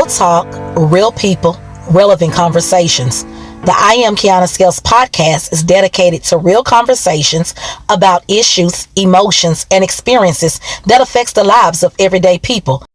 talk, real people, relevant conversations. The I Am Kiana Scales podcast is dedicated to real conversations about issues, emotions, and experiences that affects the lives of everyday people.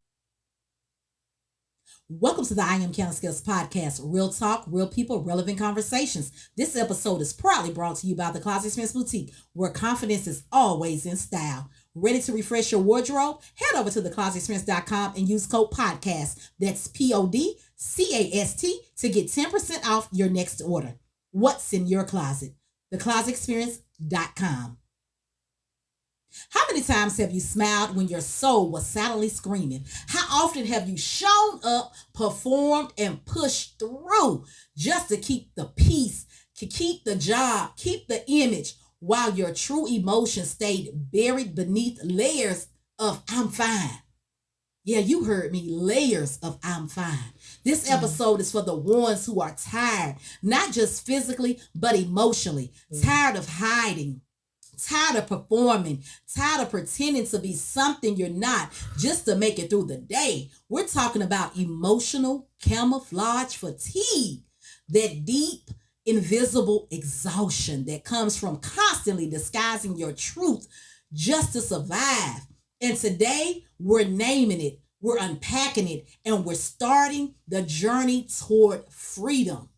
Welcome to the I Am Kiana Scales podcast, real talk, real people, relevant conversations. This episode is proudly brought to you by the Closet Spence Boutique, where confidence is always in style. Ready to refresh your wardrobe? Head over to theclosetspence.com and use code PODCAST. That's PODCAST to get 10% off your next order. What's in your closet? Theclosetspence.com. How many times have you smiled when your soul was silently screaming? How often have you shown up, performed, and pushed through just to keep the peace, to keep the job, keep the image, while your true emotion stayed buried beneath layers of I'm fine? Yeah, you heard me, layers of I'm fine. This episode is for the ones who are tired, not just physically, but emotionally, tired of hiding, tired of performing, tired of pretending to be something you're not just to make it through the day. We're talking about emotional camouflage fatigue, that deep, invisible exhaustion that comes from constantly disguising your truth just to survive. And today we're naming it, we're unpacking it, and we're starting the journey toward freedom.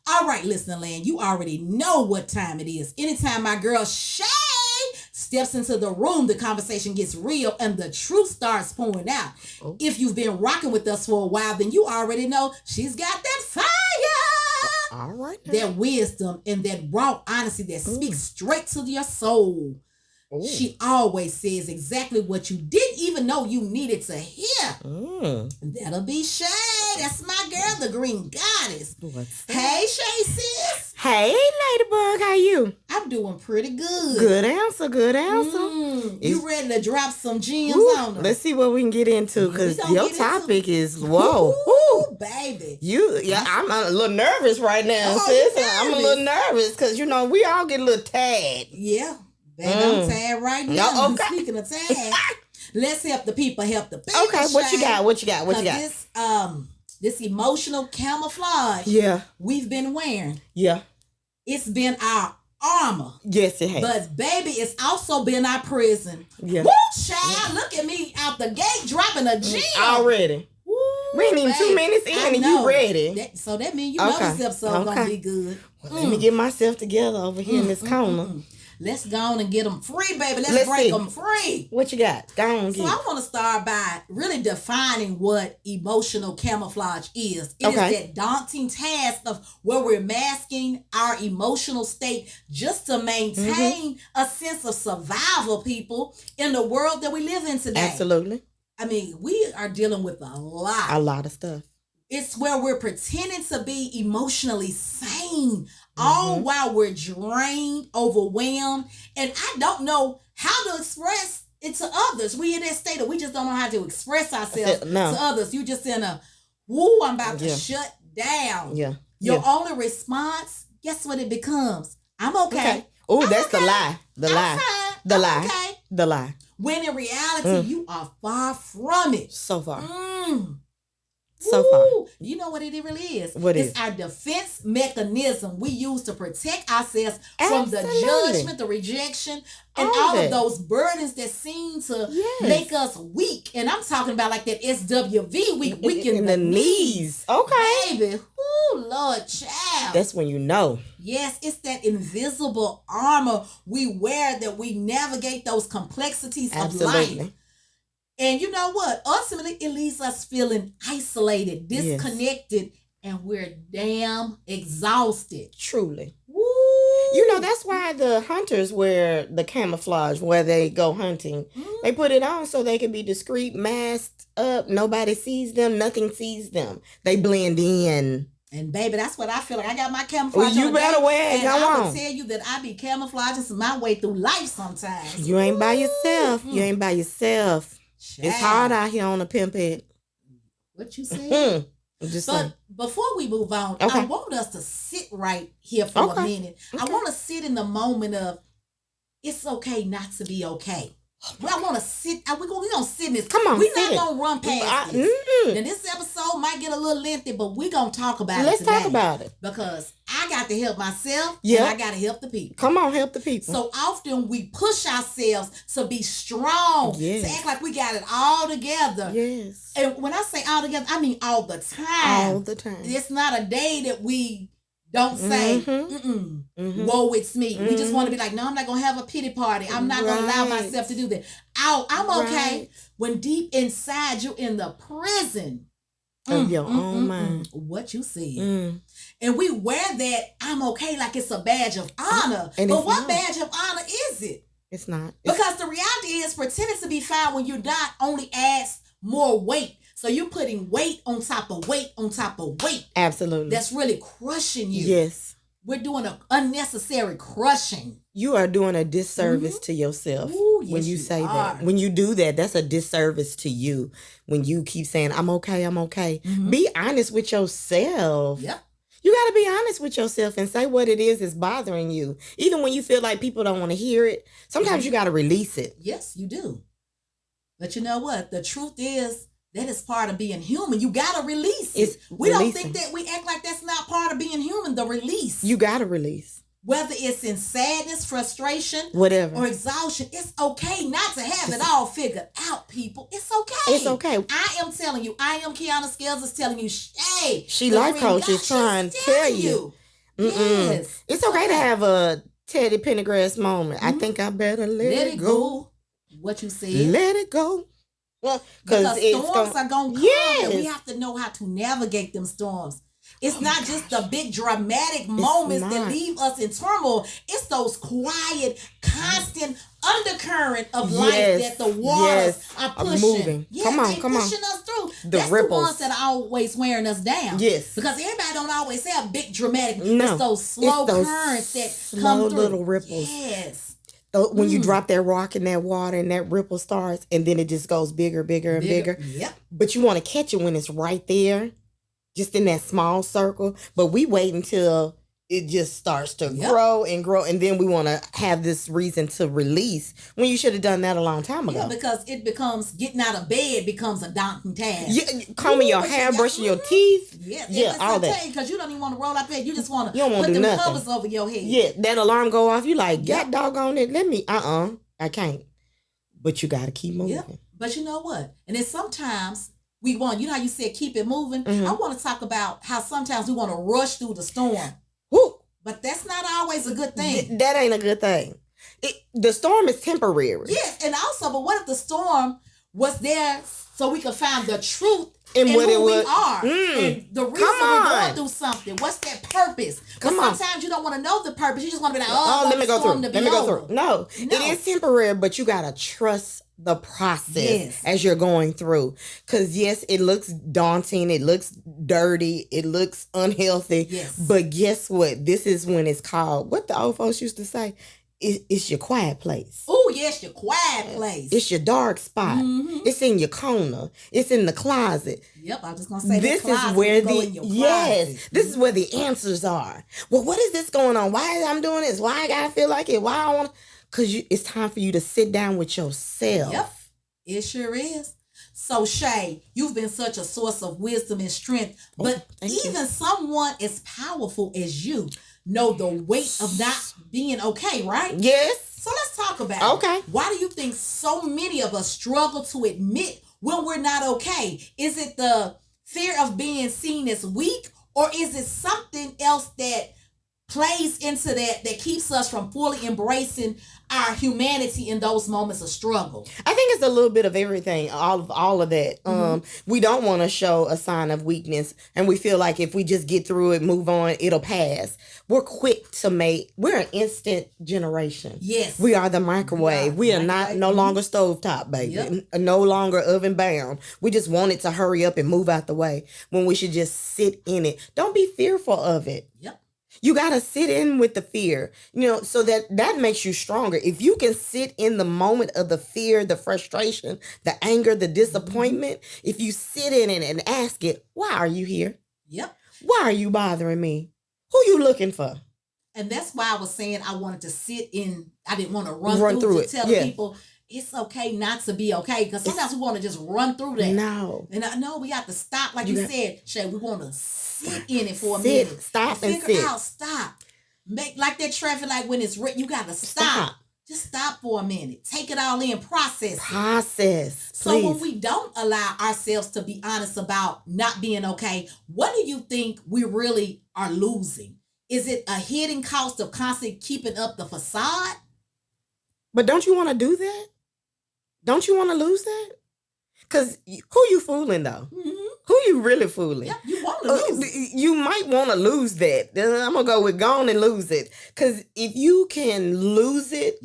All right, listener land, you already know what time it is. Anytime my girl Shay steps into the room, the conversation gets real and the truth starts pouring out. Oh. If you've been rocking with us for a while, then you already know she's got that fire. All right. That wisdom and that raw honesty that speaks straight to your soul. Ooh. She always says exactly what you didn't even know you needed to hear. That'll be Shay. That's my girl, the Green Goddess. Hey, Shay, sis. Hey, Ladybug, how you? I'm doing pretty good. Good answer, good answer. You ready to drop some gems on us? Let's see what we can get into, because your topic is, whoa. Ooh, baby. I'm a little nervous right now, sis. I'm a little nervous, because, we all get a little tagged. Yeah. Baby, I'm tagged right now. No, okay. Speaking of tag, let's help the people help the people. Okay, what you got? This emotional camouflage we've been wearing. Yeah. It's been our armor. Yes, it has. But baby, it's also been our prison. Yeah. Woo, child, look at me out the gate dropping a gem. Already. Woo, we ain't even 2 minutes in and you ready. So that means you know this episode's going to be good. Well, let me get myself together over here in this corner. Let's go on and get them free, baby. Let's break them free. What you got? Go on. So I want to start by really defining what emotional camouflage is. It is that daunting task of where we're masking our emotional state just to maintain a sense of survival, people, in the world that we live in today. Absolutely. I mean, we are dealing with a lot of stuff. It's where we're pretending to be emotionally sane, all while we're drained, overwhelmed, and I don't know how to express it to others. We in that state of we just don't know how to express ourselves to others. You just in a, I'm about to shut down. Yeah. Your only response, guess what it becomes? I'm okay. Oh, that's the lie. The lie. When in reality, you are far from it. So far. So far. You know what it really is? It's our defense mechanism we use to protect ourselves from the judgment, the rejection, and all of those burdens that seem to make us weak. And I'm talking about like that SWV, weak in the knees. Okay. Baby. Ooh, Lord child. That's when you know. Yes, it's that invisible armor we wear that we navigate those complexities of life. And you know what? Ultimately, it leaves us feeling isolated, disconnected, and we're damn exhausted. Truly. Woo! That's why the hunters wear the camouflage where they go hunting. They put it on so they can be discreet, masked up. Nobody sees them. Nothing sees them. They blend in. And baby, that's what I feel like. I got my camouflage. Well, you better wear it. And I will tell you that I be camouflaging my way through life sometimes. You ain't by yourself. You ain't by yourself. Child. It's hard out here on a pimp head. What you said? But before we move on, I want us to sit right here for a minute. I want to sit in the moment of it's okay not to be okay. Well, I want to sit. We're going to sit in this. Come on, we're not going to run past this. And this episode episode might get a little lengthy, but we're going to talk about Let's it today. talk about it. Because I got to help myself Yep. and I got to help the people. Come on, help the people. So often we push ourselves to be strong, Yes. to act like we got it all together. Yes. And when I say all together, I mean all the time. All the time. It's not a day that we don't say, woe, it's me. We just want to be like, no, I'm not going to have a pity party. I'm not going to allow myself to do that. I'm okay. Right. When deep inside you're in the prison of your own mind. what you said. And we wear that I'm okay like it's a badge of honor. And but it's what not. badge of honor is it? It's not. Because the reality is pretending to be fine when you're not only adds more weight. So you're putting weight on top of weight on top of weight. Absolutely. That's really crushing you. Yes. We're doing an unnecessary crushing. You are doing a disservice to yourself. Ooh, yes, when you say are. that. When you do that, that's a disservice to you. When you keep saying, I'm okay, I'm okay. Be honest with yourself. Yep. You got to be honest with yourself and say what it is bothering you. Even when you feel like people don't want to hear it, sometimes you got to release it. Yes, you do. But you know what? The truth is that is part of being human. You got to release it. We don't think that we act like that's not part of being human, the release. You got to release. Whether it's in sadness, frustration, whatever, or exhaustion, it's okay not to have it all figured out, people. It's okay. It's okay. I am telling you, I am Kiana Scales is telling you, hey, She Life Coach is trying to tell you. Yes. It's okay to have a Teddy Pendergrass moment. I think I better let it go. What you said. Let it go. Well, because storms are going to come. Yes. And we have to know how to navigate them storms. It's not just the big dramatic moments that leave us in turmoil. It's those quiet, constant undercurrent of life that the waters are pushing. Moving. Yeah, come on. pushing us through. The That's ripples. the ones that are always wearing us down. Yes. Because everybody don't always have big dramatic. No. It's those slow currents that come through. Little ripples. Yes. When you drop that rock in that water and that ripple starts and then it just goes bigger and bigger. Yep. But you want to catch it when it's right there. Just in that small circle, but we wait until it just starts to grow and grow, and then we want to have this reason to release when you should have done that a long time ago. Yeah, because it becomes getting out of bed becomes a daunting task. Combing your hair, brushing your teeth. Yeah, all that. Because you don't even want to roll out bed. You just want to don't put do them nothing. covers over your head. Yeah, that alarm go off. You like, God doggone it. Let me. I can't. But you got to keep moving. Yep. But you know what? And then sometimes we want, you know how you said keep it moving? I want to talk about how sometimes we want to rush through the storm. Woo. But that's not always a good thing. That ain't a good thing. The storm is temporary. Yes, and also, but what if the storm was there so we could find the truth and in what who it we was. are and the reason we're going through something? What's that purpose? But sometimes you don't want to know the purpose. You just want to be like, let me go through. Let me go through. No, it is temporary, but you gotta trust the process as you're going through. Because yes, it looks daunting, it looks dirty, it looks unhealthy. Yes. But guess what? This is when it's called, what the old folks used to say, it's your quiet place. Oh, yes, your quiet place. It's your dark spot. It's in your corner. It's in the closet. Yep, I was just gonna say this is where this is where the answers are. Well, what is this going on? Why I'm doing this? Why I gotta feel like it? Why I want? Because it's time for you to sit down with yourself. Yep, it sure is. So Shay, you've been such a source of wisdom and strength, but even someone as powerful as you know the weight of not being okay, right? Yes. So let's talk about it. Why do you think so many of us struggle to admit when we're not okay? Is it the fear of being seen as weak, or is it something else that plays into that keeps us from fully embracing our humanity in those moments of struggle? I think it's a little bit of everything, all of that. We don't want to show a sign of weakness, and we feel like if we just get through it, move on, it'll pass. We're quick to we're an instant generation. Yes. We are the microwave. We are no longer stovetop, baby. Yep. No longer oven bound. We just want it to hurry up and move out the way when we should just sit in it. Don't be fearful of it. Yep. You got to sit in with the fear, so that makes you stronger. If you can sit in the moment of the fear, the frustration, the anger, the disappointment, if you sit in it and ask it, why are you here? Yep. Why are you bothering me? Who you looking for? And that's why I was saying I wanted to sit in, I didn't want to run through it. Tell people, it's okay not to be okay, because sometimes we want to just run through that. No. And I know we got to stop, like you said, Shay, we want to sit in it for a Sit, minute. stop and figure sit. out, stop. Make like that traffic light when it's red, you got to stop. Just stop for a minute. Take it all in, process. Process. So please. when we don't allow ourselves to be honest about not being okay, what do you think we really are losing? Is it a hidden cost of constantly keeping up the facade? But don't you want to do that? Don't you want to lose that? Because who you fooling, though? Mm-hmm. Who you really fooling? Yeah, you want to lose. You might want to lose that. I'm going to go with gone and lose it. Because if you can lose it,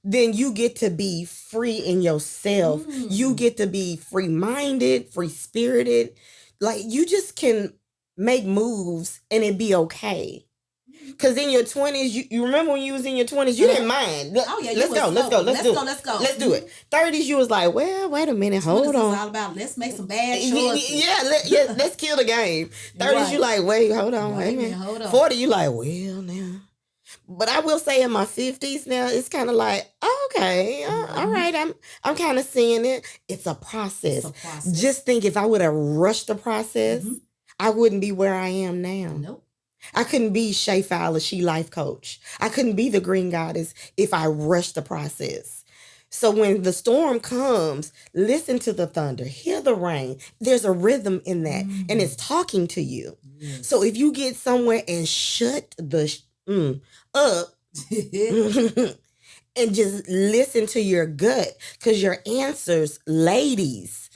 then you get to be free in yourself. You get to be free-minded, free-spirited. Like, you just can make moves and it be okay. Because in your 20s, you remember when you was in your 20s, you didn't mind. Oh, yeah. Let's go. Let's do it. 30s, you was like, well, wait a minute. Hold on. It's all about let's make some bad choices. Yeah, let's kill the game. 30s, you like, wait, hold on. Wait a minute. Hold on. 40, you like, well, now. But I will say in my 50s now, it's kind of like, okay, all right, I'm kind of seeing it. It's a process. Just think if I would have rushed the process, I wouldn't be where I am now. Nope. I couldn't be Shay Fowler, She Life Coach. I couldn't be the Green Goddess if I rushed the process. So when the storm comes, listen to the thunder, hear the rain. There's a rhythm in that, and it's talking to you. Yes. So if you get somewhere and shut the up and just listen to your gut, because your answers, ladies,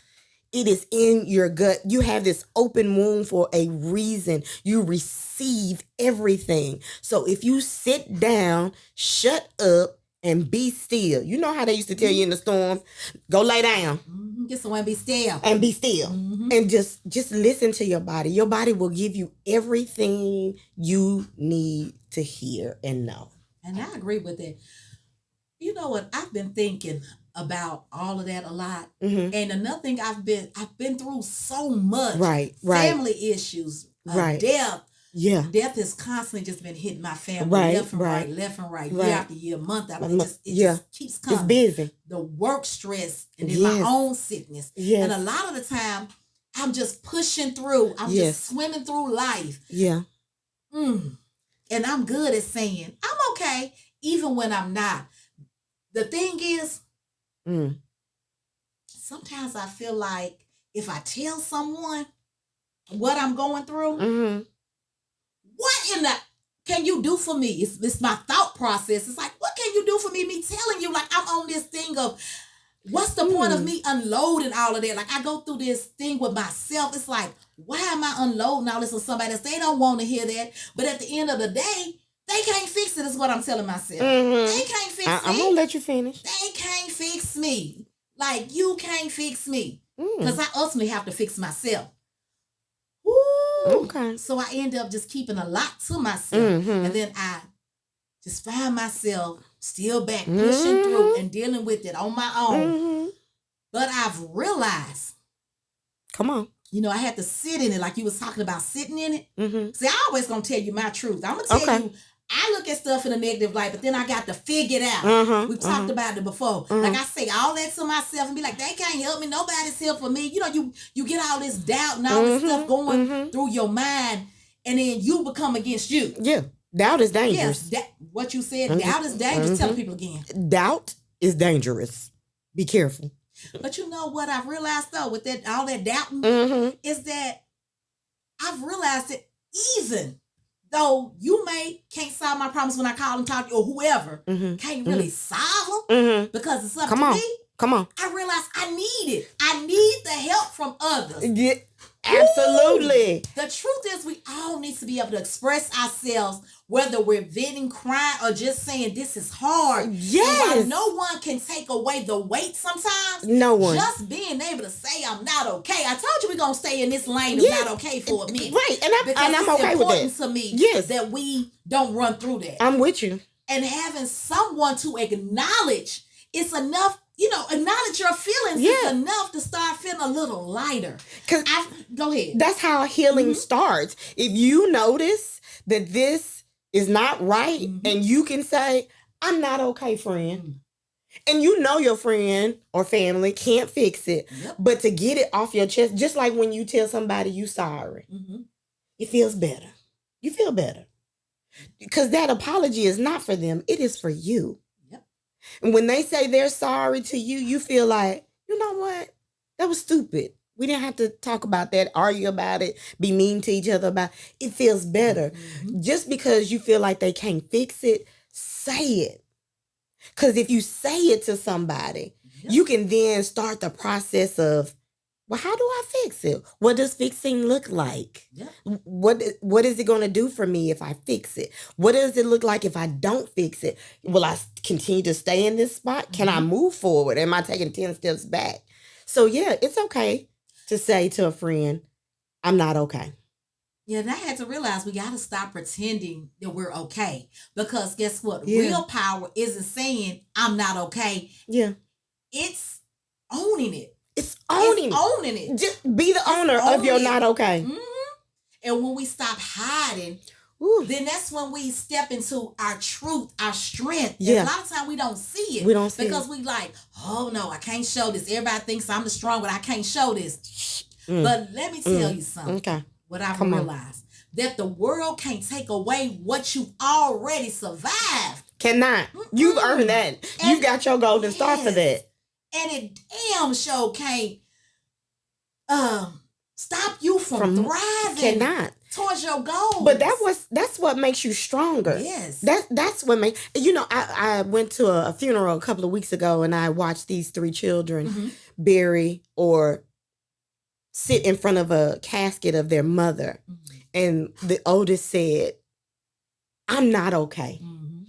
it is in your gut. You have this open wound for a reason. You receive everything. So if you sit down, shut up, and be still. You know how they used to tell you in the storm, go lay down. Get somewhere and be still. And be still. And just listen to your body. Your body will give you everything you need to hear and know. And I agree with that. You know what? I've been thinking about all of that a lot. And another thing, I've been through so much. Right. Family issues, death. Yeah. Death has constantly just been hitting my family left and right, year after year, month after month. It just keeps coming. It's busy. The work stress and then my own sickness. And a lot of the time, I'm just pushing through. I'm just swimming through life. Yeah. And I'm good at saying, I'm okay, even when I'm not. The thing is, sometimes I feel like if I tell someone what I'm going through, what in the can you do for me? It's my thought process. It's like, what can you do for me? Me telling you, like, I'm on this thing of, what's the point of me unloading all of that? Like, I go through this thing with myself. It's like, why am I unloading all this on somebody else? They don't want to hear that. But at the end of the day, they can't fix it, is what I'm telling myself. They can't fix it. I'm going to let you finish. They can't fix me. Like, you can't fix me. Because I ultimately have to fix myself. Woo! Okay. So I end up just keeping a lot to myself. And then I just find myself still back, pushing through and dealing with it on my own. But I've realized. Come on. You know, I had to sit in it, like you was talking about sitting in it. See, I always going to tell you my truth. I'm going to tell you, I look at stuff in a negative light, but then I got to figure it out. We've talked about it before. Like, I say all that to myself and be like, they can't help me. Nobody's here for me. You know, you get all this doubt and all this stuff going through your mind, and then you become against you. Yeah. Doubt is dangerous. Yes, what you said, doubt is dangerous. Tell people again. Doubt is dangerous. Be careful. But you know what I've realized, though, with that all that doubting, is that I've realized that even though you can't solve my problems when I call and talk to you, or whoever can't really solve them because it's up to me. Come on. I realize I need it. I need the help from others. Yeah, absolutely. Ooh. The truth is, we all need to be able to express ourselves, whether we're venting, crying, or just saying this is hard. Yes. And while no one can take away the weight sometimes. No one. Just being able to say I'm not okay. I told you we're going to stay in this lane of not okay for a minute. Right. And I'm okay with that. It's important to me that we don't run through that. I'm with you. And having someone to acknowledge, it's enough. You know, acknowledge your feelings is enough to start feeling a little lighter. Go ahead. That's how healing starts. If you notice that this is not right, and you can say, I'm not okay, friend. And you know your friend or family can't fix it. Yep. But to get it off your chest, just like when you tell somebody you sorry, it feels better. You feel better. Because that apology is not for them. It is for you. Yep. And when they say they're sorry to you, you feel like, you know what? That was stupid. We didn't have to talk about that, argue about it, be mean to each other about it. It feels better. Just because you feel like they can't fix it, say it. Because if you say it to somebody, you can then start the process of, well, how do I fix it? What does fixing look like? What is it going to do for me if I fix it? What does it look like if I don't fix it? Will I continue to stay in this spot? Can I move forward? Am I taking 10 steps back? So yeah, it's okay to say to a friend, I'm not okay. Yeah, and I had to realize we got to stop pretending that we're okay. Because guess what? Real power isn't saying I'm not okay. Yeah. It's owning it. It's owning it. Just be the owner of your not okay. And when we stop hiding, then that's when we step into our truth, our strength. Yeah. And a lot of times we don't see it. We don't see because we like, oh no, I can't show this. Everybody thinks I'm the strong, but I can't show this. But let me tell you something. Okay. What I've realized. That the world can't take away what you've already survived. Cannot. You've earned that. You got your golden star for that. And it damn sure can't stop you from thriving. Cannot. Towards your goals. But that's what makes you stronger. Yes. That's what makes, I went to a funeral a couple of weeks ago and I watched these 3 children bury or sit in front of a casket of their mother. And the oldest said, I'm not okay.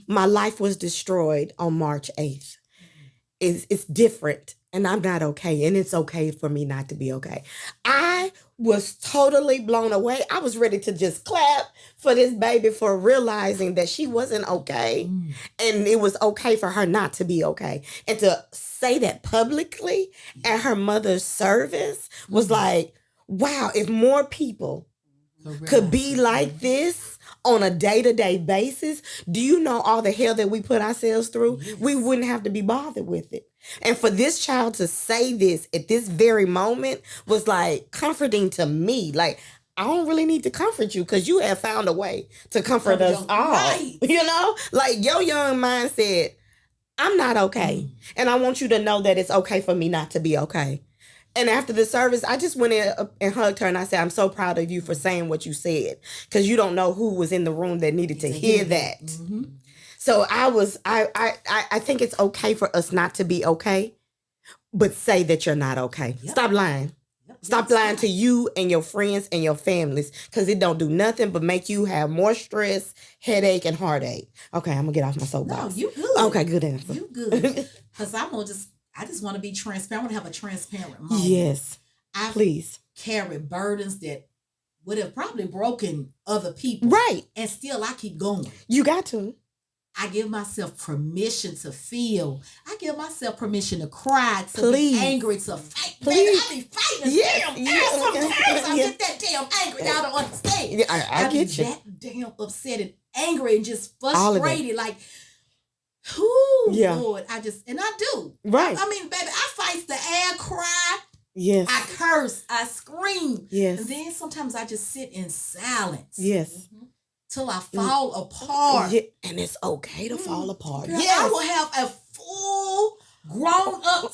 My life was destroyed on March 8th. It's different and I'm not okay. And it's okay for me not to be okay. I was totally blown away. I was ready to just clap for this baby for realizing that she wasn't okay. And it was okay for her not to be okay. And to say that publicly at her mother's service was like, wow, if more people could be like this on a day-to-day basis, do you know all the hell that we put ourselves through? Yes. We wouldn't have to be bothered with it. And for this child to say this at this very moment was like comforting to me. Like, I don't really need to comfort you because you have found a way to comfort us all. Right. Like your young mind said, I'm not okay. And I want you to know that it's okay for me not to be okay. And after the service, I just went in and hugged her and I said, I'm so proud of you for saying what you said. Because you don't know who was in the room that needed to hear that. So I think it's okay for us not to be okay, but say that you're not okay. Stop lying. Stop lying to you and your friends and your families because it don't do nothing but make you have more stress, headache, and heartache. Okay, I'm going to get off my soapbox. No, you good. Okay, good answer. You good. Because I just want to be transparent. I want to have a transparent moment. Yes. Please. Carry burdens that would have probably broken other people. Right. And still I keep going. You got to. I give myself permission to feel. I give myself permission to cry, to be angry, to fight. Baby, I be fighting this damn ass. I get that damn angry. Y'all don't understand. Yeah, I get you. That damn upset and angry and just frustrated. Like, Lord, I do. Right. I mean, baby, I fight the air, cry. Yes. I curse. I scream. Yes. And then sometimes I just sit in silence. Yes. Till I fall apart. Yeah. And it's okay to fall apart. Girl, I will have a full grown up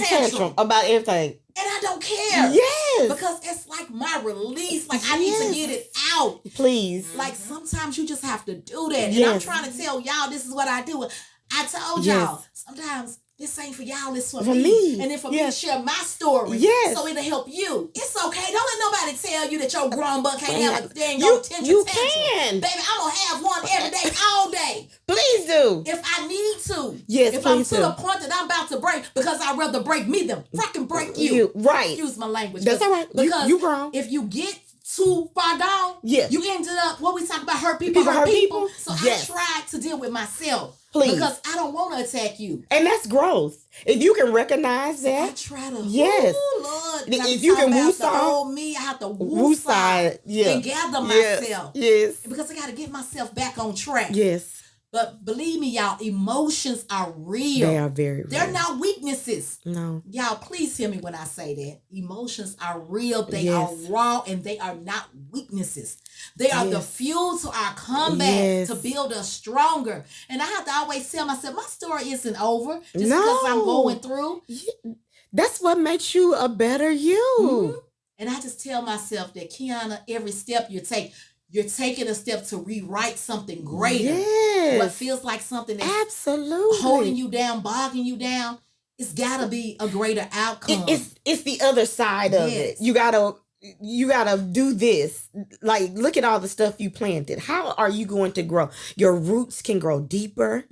tantrum about everything. And I don't care. Yes. Because it's like my release. Like I need to get it out. Please. Like sometimes you just have to do that. And I'm trying to tell y'all this is what I do. I told y'all sometimes this ain't for y'all, it's for me. And then for me to share my story. So it'll help you. It's okay. Don't let nobody tell you that your grown buck can't have a dang tantrum. You can. Baby, I'm going to have one every day, all day. Please do. If I need to. Yes, if I'm to the point that I'm about to break, because I'd rather break me than fucking break you. Right. Excuse my language. That's all right. Because you grown. if you get too far down, you ended up, what we talk about, hurt people. So I tried to deal with myself. Please. Because I don't want to attack you. And that's growth. If you can recognize that. I try to. Yes. Oh, Lord. If you can woo side. Me, I have to woo side. And gather myself. Yes. Because I got to get myself back on track. Yes. But believe me, y'all, emotions are real. They are very real. They're not weaknesses. No. Y'all, please hear me when I say that. Emotions are real. They Yes. are raw, and they are not weaknesses. They are the Yes. fuel to our comeback, Yes. to build us stronger. And I have to always tell myself, my story isn't over just No. because I'm going through. That's what makes you a better you. Mhm. And I just tell myself that, Kiana, every step you take, you're taking a step to rewrite something greater. Yes. What feels like something that's Absolutely holding you down, bogging you down, it's gotta be a greater outcome. It's the other side of it. Yes. You gotta do this. Like, look at all the stuff you planted. How are you going to grow? Your roots can grow deeper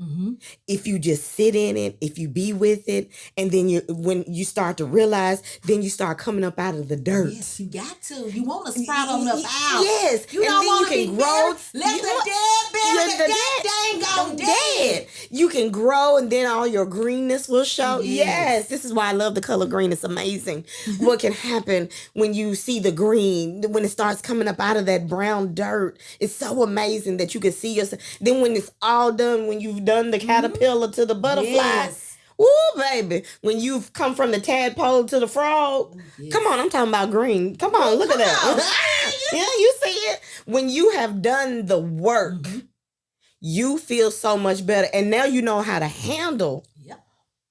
if you just sit in it, if you be with it, and then when you start to realize, then you start coming up out of the dirt. Yes, you got to. You want to sprout on up out. Yes, you and don't then want you to can be grow. buried. Let the dead bury the dead. Dang gone dead. You can grow, and then all your greenness will show. Yes. Yes, this is why I love the color green. It's amazing what can happen when you see the green, when it starts coming up out of that brown dirt. It's so amazing that you can see yourself. Then when it's all done, when you've done the caterpillar to the butterfly. Yes. Ooh, baby. When you've come from the tadpole to the frog. Yes. Come on, I'm talking about green. Come on, look at that. Yeah, you see it. When you have done the work, you feel so much better. And now you know how to handle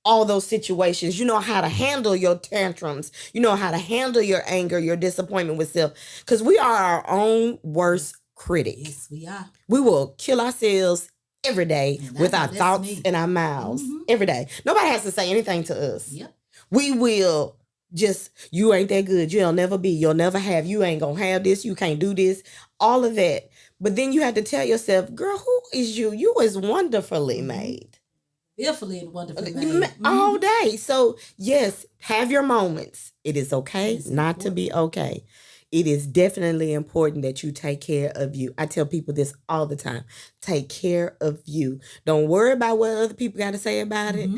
all those situations. You know how to handle your tantrums. You know how to handle your anger, your disappointment with self. Because we are our own worst critic. Yes, we are. We will kill ourselves every day with our thoughts and our mouths. Every day. Nobody has to say anything to us. Yep. We will just, you ain't that good. You'll never be. You'll never have. You ain't going to have this. You can't do this. All of that. But then you have to tell yourself, girl, who is you? You is wonderfully made. Fearfully and wonderfully made. All day. So, yes, have your moments. It is okay not to be okay. It is definitely important that you take care of you. I tell people this all the time. Take care of you. Don't worry about what other people got to say about it.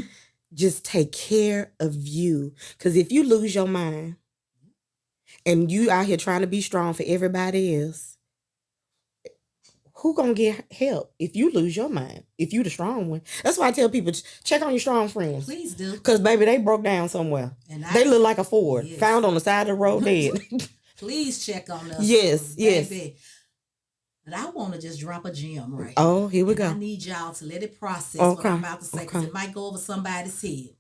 Just take care of you. Because if you lose your mind and you out here trying to be strong for everybody else, who gonna get help if you lose your mind? If you the strong one. That's why I tell people, check on your strong friends. Please do. Because, baby, they broke down somewhere. And they look like a Ford. Yes. Found on the side of the road dead. Please check on us. Yes, yes. Baby. But I want to just drop a gem right Oh, here we go. I need y'all to let it process what I'm about to say, because Okay. it might go over somebody's head.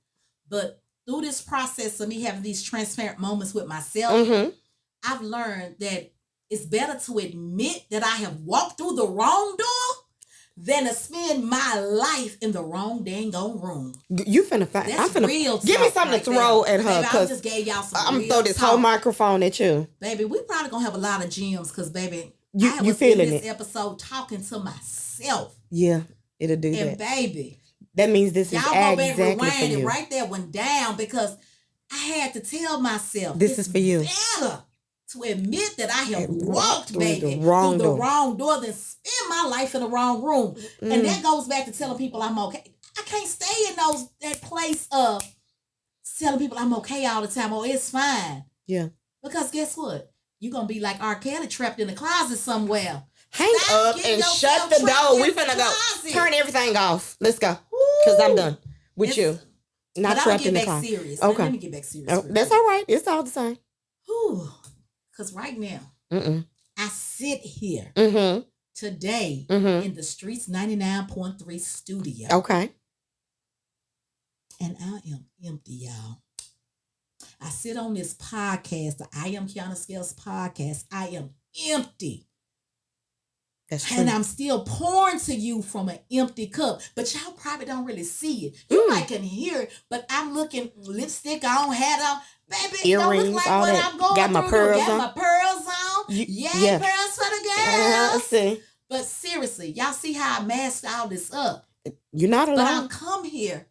But through this process of me having these transparent moments with myself, I've learned that it's better to admit that I have walked through the wrong door than to spend my life in the wrong dang on room. You finna find. That's real give me talk something right to throw there. at her. Baby, I just gave y'all some I'm real throw this talk. whole microphone at you. Baby, we probably gonna have a lot of gems because, baby, You I was feeling in this it. episode talking to myself. Yeah, it'll do And that. baby, That means this is y'all go back and exactly for rewind it you. right there went down, because I had to tell myself This is for you. better to admit that I have walked, through baby, the wrong through the door. wrong door than spend my life in the wrong room. And that goes back to telling people I'm okay. I can't stay in that place of telling people I'm okay all the time. Oh, it's fine. Yeah. Because guess what? You're going to be like R. Kelly, trapped in the closet somewhere. Hang Stop up getting and yourself shut the trapped door. in We the finna go. closet. Turn everything off. Let's go. Because I'm done with you. Not But trapped in the I'm closet. get back serious. Okay. Let me get back serious. Oh, that's all right. It's all the same. Because right now, Mm-mm. I sit here Mm-hmm. today Mm-hmm. in the Streets 99.3 studio. Okay. And I am empty, y'all. I sit on this podcast, the I Am Kiana Scales podcast. I am empty. That's true. And I'm still pouring to you from an empty cup. But y'all probably don't really see it. You might can hear it, but I'm looking lipstick on, hat on. Baby, it don't Earrings, look like all what that. I'm going Got my through. pearls Got on. my pearls on. Yeah. Pearls for the girls. Let's see. But seriously, y'all see how I masked all this up. You're not But I alone. come here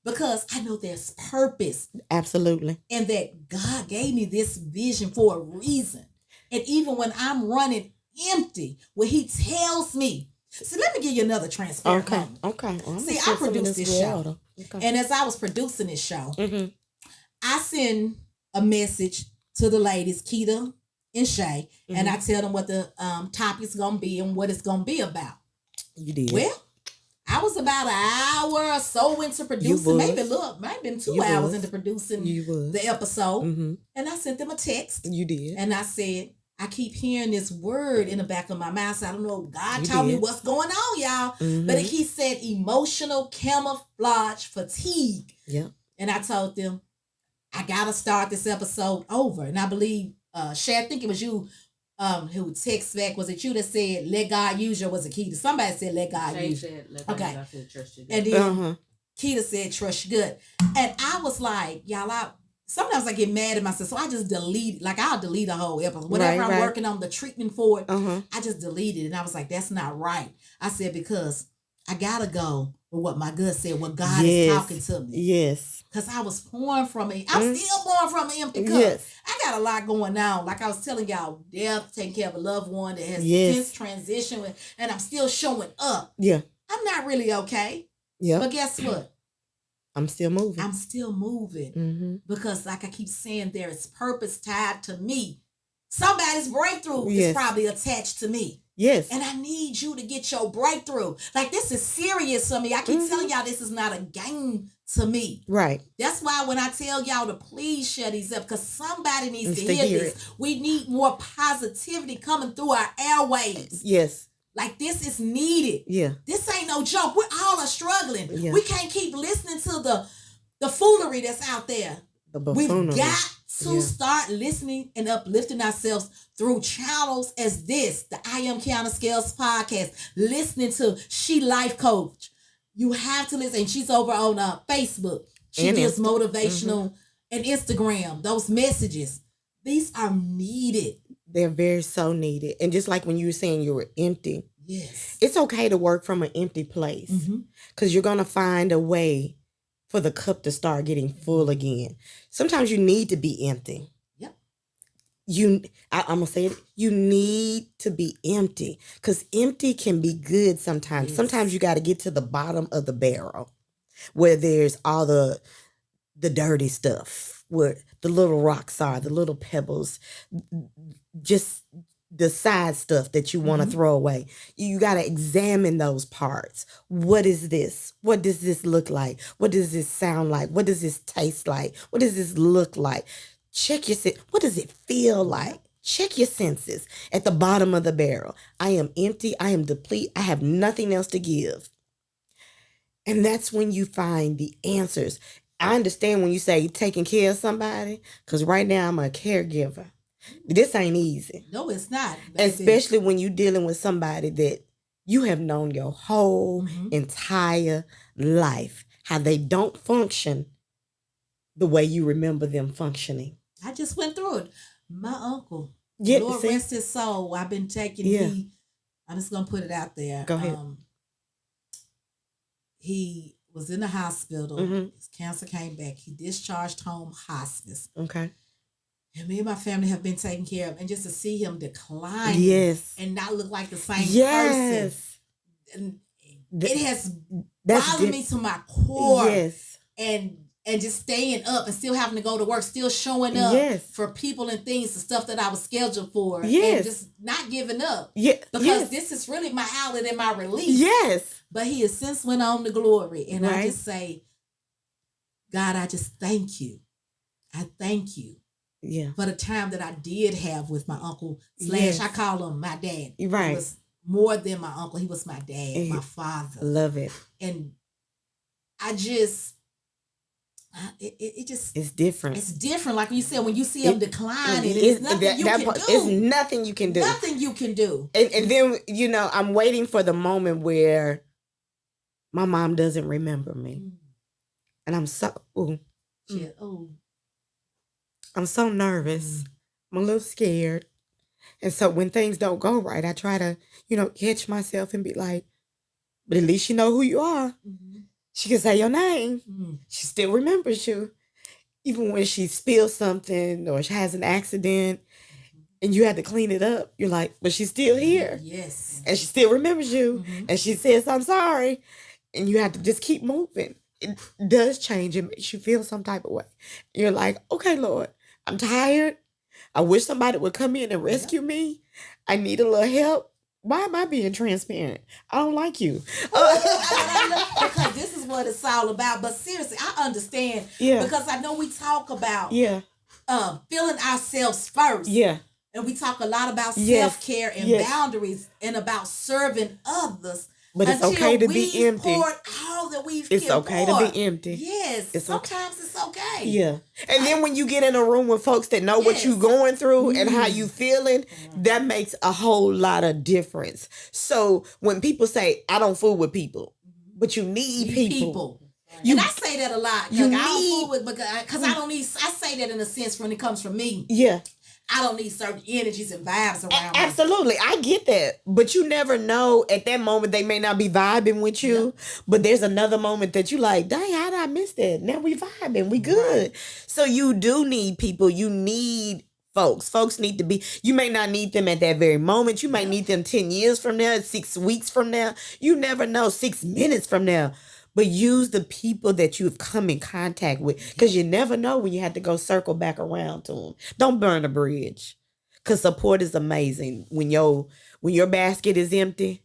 because I know there's purpose. Absolutely. And that God gave me this vision for a reason. And even when I'm running empty, when he tells me, see, let me give you another transparent Okay. moment. Okay. Well, See, I produced this show. Okay. And as I was producing this show, Mm-hmm. I send a message to the ladies, Keita and Shay, and I tell them what the topic's going to be and what it's going to be about. You did. Well, was about an hour or so into producing. Maybe might have been 2 hours into producing the episode. And I sent them a text. You did. And I said, I keep hearing this word in the back of my mind. So I don't know. God told me what's going on, y'all. But he said emotional camouflage fatigue. Yeah. And I told them, I got to start this episode over. And I believe, Shay, I think it was you who text back. Was it you that said, let God use you? Was it Keita? Somebody said, let God use you. Okay. I said, trust you. And then Keita said, trust you good. And I was like, y'all, sometimes I get mad at myself. So I just delete, like I'll delete a whole episode. Whatever I'm working on the treatment for it, I just delete it. And I was like, that's not right. I said, because I got to go with what my gut said, what God is talking to me. Yes. Because I was pouring from it. I'm still pouring from an empty cup. Yes. I got a lot going on. Like I was telling y'all, death, taking care of a loved one that has since transition with, and I'm still showing up. Yeah. I'm not really okay. Yeah. But guess what? I'm still moving. I'm still moving. Because like I keep saying, there is purpose tied to me. Somebody's breakthrough is probably attached to me. Yes. And I need you to get your breakthrough. Like, this is serious to me. I keep telling y'all this is not a game to me. Right. That's why when I tell y'all to please share these up, because somebody needs to hear this. We need more positivity coming through our airwaves. Yes. Like, this is needed. Yeah. This ain't no joke. We all are struggling. Yeah. We can't keep listening to the foolery that's out there. We've got to start listening and uplifting ourselves through channels as this, the I Am Kiana Scales podcast, listening to She Life Coach. You have to listen. And she's over on Facebook. She gives motivational and Instagram, those messages. These are needed. They're very so needed. And just like when you were saying you were empty. Yes. It's okay to work from an empty place. Because you're going to find a way for the cup to start getting full again. Sometimes you need to be empty. Yep. I'm going to say it. You need to be empty. Because empty can be good sometimes. Yes. Sometimes you got to get to the bottom of the barrel where there's all the dirty stuff, where the little rocks are, the little pebbles, just the side stuff that you want to throw away. You got to examine those parts. What is this? What does this look like? What does this sound like? What does this taste like? What does this look like? Check your sense. What does it feel like? Check your senses at the bottom of the barrel. I am empty. I am depleted. I have nothing else to give. And that's when you find the answers. I understand when you say taking care of somebody, because right now I'm a caregiver. This ain't easy. No, it's not. Baby. Especially when you're dealing with somebody that you have known your whole entire life, how they don't function the way you remember them functioning. I just went through it. My uncle, Lord rest his soul, I've been taking, I'm just going to put it out there. Go ahead. He was in the hospital. His cancer came back. He discharged home hospice. Okay. And me and my family have been taken care of. And just to see him decline and not look like the same person. And it has bothered me to my core. Yes. And just staying up and still having to go to work, still showing up for people and things, the stuff that I was scheduled for. And just not giving up. Because this is really my outlet and my release. Yes. But he has since went on to glory. And I just say, God, I just thank you. I thank you. Yeah. For the time that I did have with my uncle / I call him my dad. Right. He was more than my uncle. He was my dad, my father. Love it. And I just, it's different. It's different. Like you said, when you see him declining, it's nothing you can do. It's nothing you can do. Nothing you can do. And then, I'm waiting for the moment where my mom doesn't remember me. And I'm so, I'm so nervous. I'm a little scared. And so when things don't go right, I try to, catch myself and be like, but at least you know who you are. She can say your name. She still remembers you. Even when she spills something or she has an accident and you had to clean it up, you're like, but she's still here. Yes. And she still remembers you. And she says, I'm sorry. And you have to just keep moving. It does change. It makes you feel some type of way. You're like, okay, Lord, I'm tired. I wish somebody would come in and rescue me. I need a little help. Why am I being transparent? I don't like you. Because this is what it's all about. But seriously, I understand. Yeah. Because I know we talk about Yeah. feeling ourselves first. Yeah. And we talk a lot about Yes. self-care and Yes. boundaries and about serving others. But it's okay to be empty. Poured all that we've It's okay to be empty. Yes. It's sometimes it's okay. Yeah. And then when you get in a room with folks that know what you're going through and how you feeling, that makes a whole lot of difference. So when people say, I don't fool with people, but you need people. And I say that a lot. I don't fool with because I don't need. I say that in a sense when it comes from me. Yeah. I don't need certain energies and vibes around me. Absolutely. I get that. But you never know at that moment they may not be vibing with you. But there's another moment that you like, dang, how did I miss that? Now we vibing. We good. Right. So you do need people. You need folks. Folks need to be, you may not need them at that very moment. You might need them 10 years from now, 6 weeks from now. You never know, 6 minutes from now. But use the people that you've come in contact with, because you never know when you have to go circle back around to them. Don't burn a bridge, because support is amazing. When your basket is empty,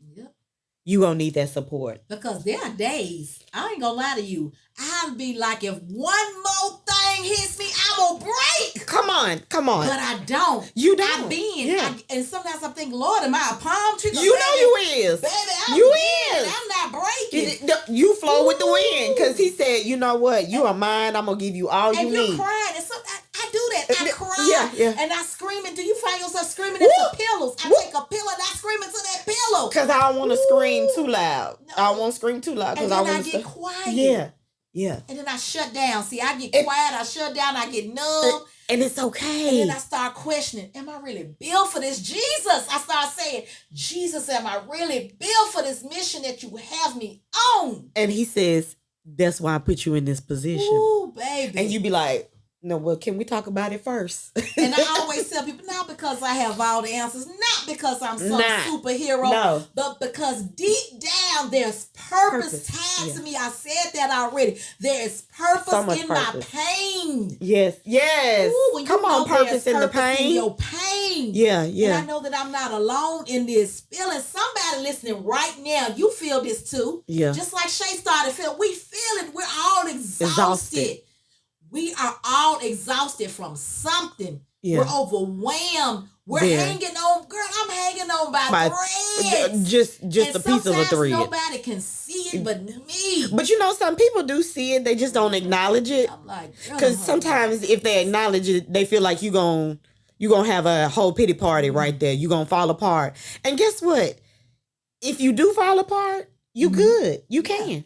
you gonna need that support. Because there are days, I ain't gonna lie to you, I'll be like, if one more thing hits me, I'm gonna break. Come on. But I don't. You don't. I've been. And sometimes I think, Lord, am I a palm tree? You know you is. Baby, I'm not breaking. You flow with the wind, because he said, you know what? You are mine. I'm gonna give you all you need. And you're crying. And I do that. I cry. Yeah. And I scream. And do you find yourself screaming into pillows? I take a pillow and I scream into that pillow. Because I don't want to scream too loud. No. I won't scream too loud. And then I get quiet. Yeah. And then I shut down. See, I get quiet. I shut down. I get numb. And it's okay. And then I start questioning, am I really built for this? Jesus, I start saying, Jesus, am I really built for this mission that you have me on? And he says, that's why I put you in this position. Ooh, baby. And you be like, no, well, can we talk about it first? And I always tell people, not because I have all the answers, not because I'm some superhero, but because deep down there's purpose tied to me. I said that already. There is purpose in my pain. Yes. Ooh, come on, purpose in the pain. In your pain. Yeah. And I know that I'm not alone in this feeling. Somebody listening right now, you feel this too. Yeah. Just like Shay started feeling. We feel it. We're all exhausted. We are all exhausted from something. Yeah. We're overwhelmed. We're hanging on. Girl, I'm hanging on by threads. Just a piece of a thread. Nobody can see it but me. But you know, some people do see it. They just don't acknowledge it. I'm like, because sometimes if they acknowledge it, they feel like you're gonna have a whole pity party right there. You're gonna fall apart. And guess what? If you do fall apart, you good. You can.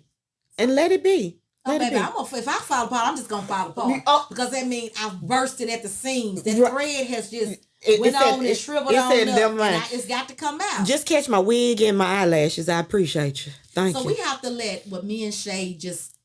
And let it be. Oh, baby, if I fall apart, I'm just going to fall apart. Because that means I've bursted at the seams. That thread has just went on and shriveled on up. It's got to come out. Just catch my wig and my eyelashes. I appreciate you. Thank you. So we have to let what me and Shay just,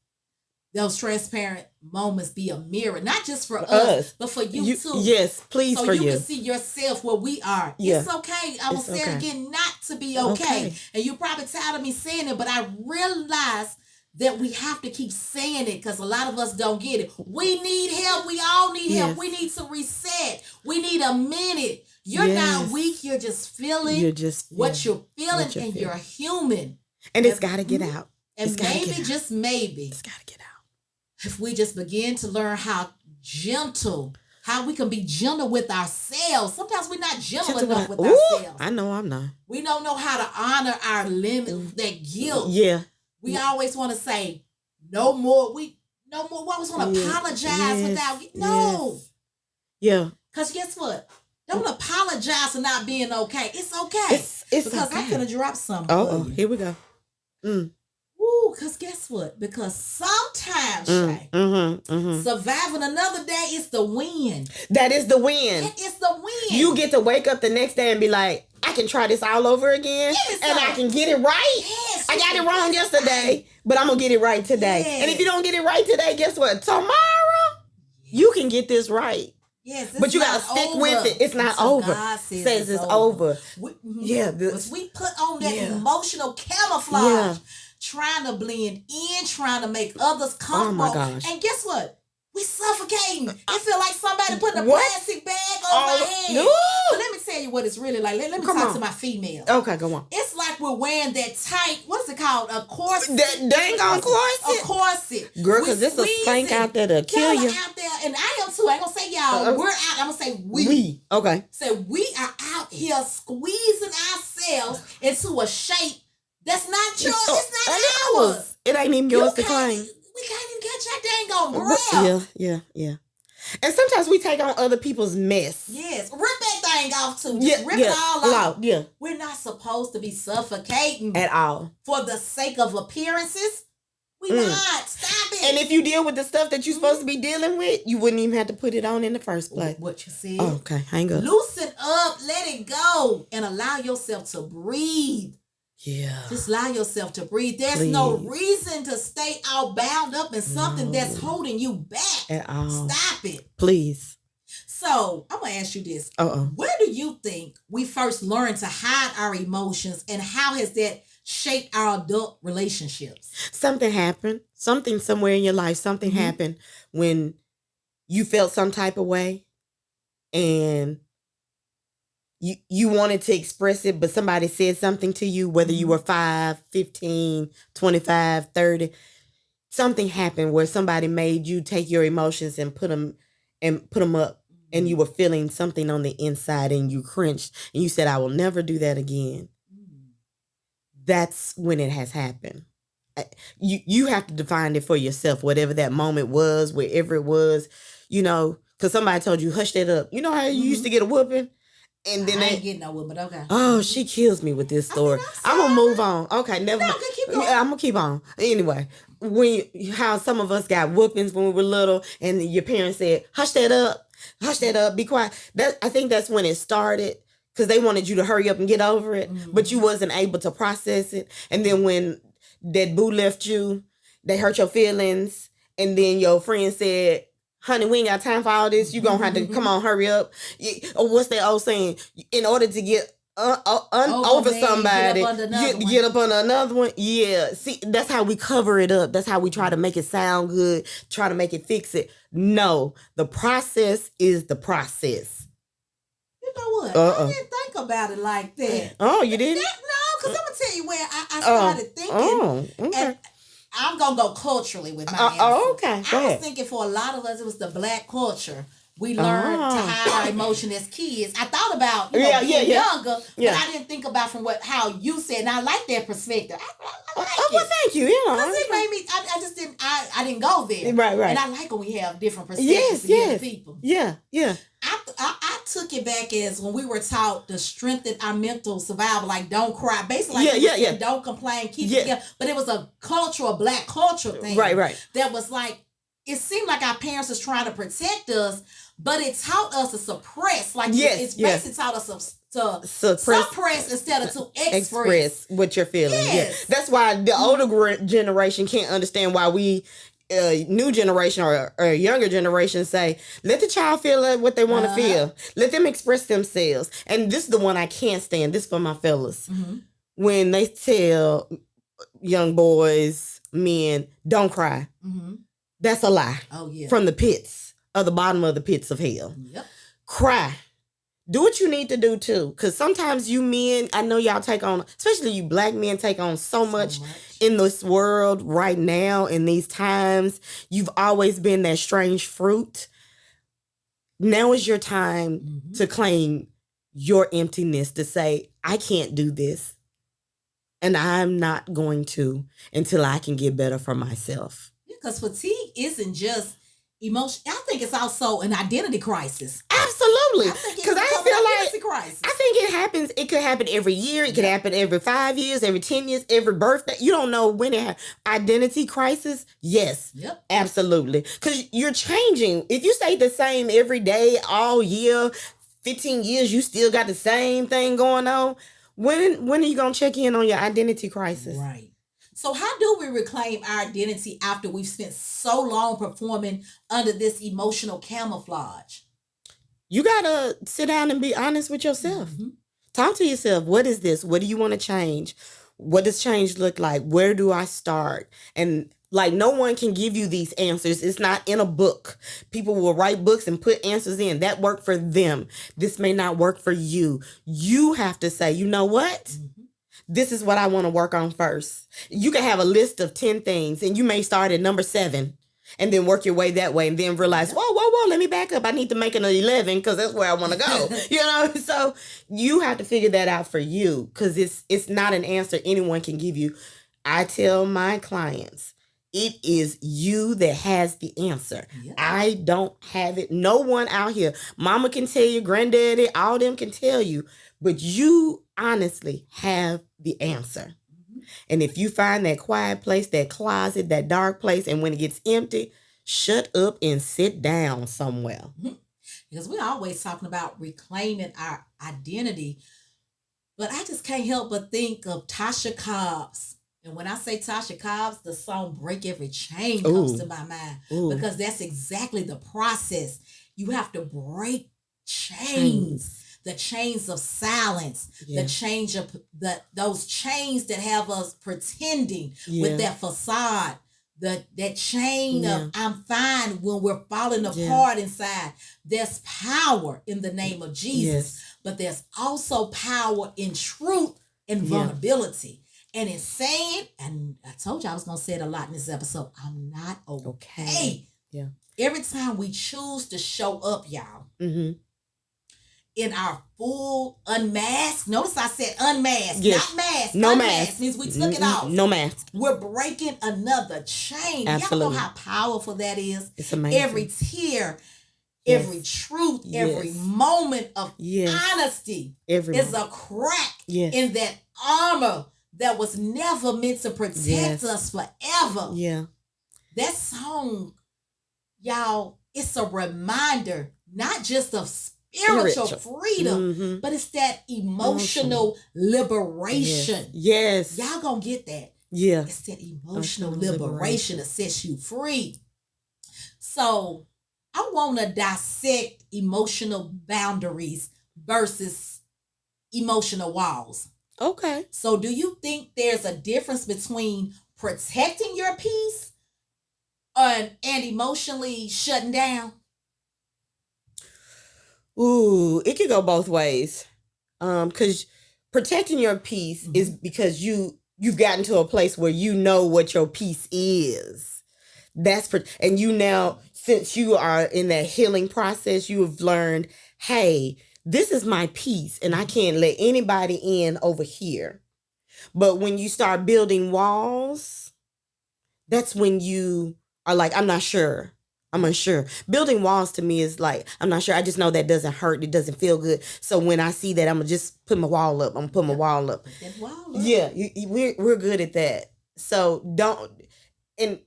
those transparent moments be a mirror. Not just for us, but for you too. Yes, please for you. So you can see yourself where we are. Yeah. It's okay. I'm going to say it again, not to be okay. And you're probably tired of me saying it, but I realize that we have to keep saying it because a lot of us don't get it. We need help. We all need help. We need to reset. We need a minute. You're not weak. You're just feeling what you're feeling, and you're human. And it's got to get out. And maybe, just maybe, it's got to get out. If we just begin to learn how we can be gentle with ourselves. Sometimes we're not gentle enough with ourselves. I know I'm not. We don't know how to honor our limit, that guilt. Yeah. We always want to say, no more. We always want to apologize without. No. Yeah. Because guess what? Don't apologize for not being okay. It's okay. It's because okay. I'm going to drop something. Oh, here we go. Because guess what? Because sometimes, Shay, surviving another day is the win. That is the win. It's the win. You get to wake up the next day and be like, I can try this all over again, and I can get it right. Yes, I got it wrong yesterday, but I'm going to get it right today. Yes. And if you don't get it right today, guess what? Tomorrow, you can get this right. Yes, but you got to stick with it. It's not over. God says it's over. We put on that emotional camouflage, trying to blend in, trying to make others comfortable. Oh my gosh. And guess what? We suffocating. I feel like somebody putting a plastic bag over my head. No. But let me tell you what it's really like. Let me talk to my female. Okay, go on. It's like we're wearing that tight, what is it called? A corset. That dang on corset. A corset. Girl, because it's a spank out there to kill you. Out there, and I am too. I ain't gonna say y'all. We're out. I'm gonna say we. We. Okay. So we are out here squeezing ourselves into a shape that's not yours. It's not ours. It ain't even yours to claim. We can't even catch that dang on breath. Yeah. And sometimes we take on other people's mess. Yes. Rip that thing off too. Just rip it all off. Yeah. We're not supposed to be suffocating. At all. For the sake of appearances. We not. Stop it. And if you deal with the stuff that you're supposed to be dealing with, you wouldn't even have to put it on in the first place. What you said. Oh, okay. Hang up. Loosen up. Let it go. And allow yourself to breathe. Yeah. Just allow yourself to breathe. There's no reason to stay all bound up in something that's holding you back. At all. Stop it. Please. So, I'm going to ask you this. Where do you think we first learned to hide our emotions, and how has that shaped our adult relationships? Something happened. Something somewhere in your life. Something happened when you felt some type of way and you wanted to express it, but somebody said something to you, whether you were 5, 15, 25, 30. Something happened where somebody made you take your emotions and put them up, and you were feeling something on the inside and you cringed and you said, I will never do that again. That's when it has happened. You have to define it for yourself, whatever that moment was, wherever it was, because somebody told you, hush that up. You know how you used to get a whooping? And then I ain't getting no whooping, okay. Oh, she kills me with this story. I'm going to move on. Okay, never mind. I'm going to keep on. Anyway, how some of us got whoopings when we were little, and your parents said, hush that up, be quiet. I think that's when it started. Because they wanted you to hurry up and get over it, but you wasn't able to process it. And then when that boo left you, they hurt your feelings. And then your friend said, honey, we ain't got time for all this. You gonna have to come on, hurry up. Or what's that old saying? In order to get over somebody, get up under another one. Yeah, see, that's how we cover it up. That's how we try to make it sound good, try to make it fix it. No, the process is the process. You know what? I didn't think about it like that. Oh, you didn't? No, because I'm going to tell you where I started thinking. Okay. And I'm going to go culturally with my answer. Okay. I was thinking for a lot of us, it was the Black culture. We learned to hide our emotion as kids. I thought about being younger, but I didn't think about how you said. And I like that perspective. I like it. Well, thank you. Because it made me. I just didn't. I didn't go there. Right. And I like when we have different perspectives of people. Yeah. I took it back as when we were taught to strengthen our mental survival, like don't cry. Basically, like don't complain, keep it together. But it was a cultural, Black culture thing. Right. That was like, it seemed like our parents was trying to protect us, but it taught us to suppress. Like it's basically taught us to suppress instead of to express what you're feeling. Yes. Yeah. That's why the older generation can't understand why we new generation or younger generation say, let the child feel what they want to feel. Let them express themselves. And this is the one I can't stand. This is for my fellas. When they tell young boys, men, don't cry. That's a lie. Oh, yeah. From the pits, or the bottom of the pits of hell. Yep. Cry. Do what you need to do too. Because sometimes you men, I know y'all take on, especially you Black men, take on so much in this world right now, in these times. You've always been that strange fruit. Now is your time to claim your emptiness, to say, I can't do this. And I'm not going to until I can get better for myself. Because fatigue isn't just emotion. I think it's also an identity crisis. Absolutely. Because I feel like crisis. I think it happens. It could happen every year. It could happen every 5 years, every 10 years, every birthday. You don't know when it happens. Identity crisis. Yes. Yep. Absolutely. Because you're changing. If you stay the same every day, all year, 15 years, you still got the same thing going on. When are you gonna check in on your identity crisis? Right. So how do we reclaim our identity after we've spent so long performing under this emotional camouflage? You got to sit down and be honest with yourself. Talk to yourself. What is this? What do you want to change? What does change look like? Where do I start? And Like, no one can give you these answers. It's not in a book. People will write books and put answers in. That worked for them. This may not work for you. You have to say, you know what? Mm-hmm. This is what I want to work on first. You can have a list of 10 things, and you may start at number 7 and then work your way that way, and then realize, whoa, let me back up. I need to make an 11 because that's where I want to go. So you have to figure that out for you, because it's not an answer anyone can give you. I tell my clients, it is you that has the answer. Yeah. I don't have it. No one out here. Mama can tell you, granddaddy, all them can tell you, but you honestly have the answer. And if you find that quiet place, that closet, that dark place, and when it gets empty, shut up and sit down somewhere. Because we're always talking about reclaiming our identity. But I just can't help but think of Tasha Cobbs. And when I say Tasha Cobbs, the song Break Every Chain comes to my mind. Because that's exactly the process. You have to break chains. The chains of silence, the change of those chains that have us pretending with that facade, that chain of I'm fine when we're falling apart inside. There's power in the name of Jesus, but there's also power in truth and vulnerability. And in saying, and I told you I was going to say it a lot in this episode, I'm not okay. Yeah. Every time we choose to show up, y'all, in our full unmasked. Notice I said unmasked, not mask. No unmasked mask means we took it off. No mask. We're breaking another chain. Absolutely. Y'all know how powerful that is. It's amazing. Every tear, every truth, every moment of honesty is a crack in that armor that was never meant to protect us forever. Yeah. That song, y'all, it's a reminder, not just of spiritual freedom, but it's that emotional liberation. Yes. Y'all gonna get that. Yeah. It's that emotional liberation that sets you free. So I want to dissect emotional boundaries versus emotional walls. Okay. So do you think there's a difference between protecting your peace and emotionally shutting down? Ooh, it could go both ways. Because protecting your peace is because you've gotten to a place where you know what your peace is. And you now, since you are in that healing process, you have learned, hey, this is my peace, and I can't let anybody in over here. But when you start building walls, that's when you are like, I'm not sure. I'm unsure. Building walls to me is like, I'm not sure. I just know that doesn't hurt. It doesn't feel good. So when I see that, I'm going to just put my wall up. I'm going to put my wall up. Put that wall up. Yeah, we're good at that. So don't, and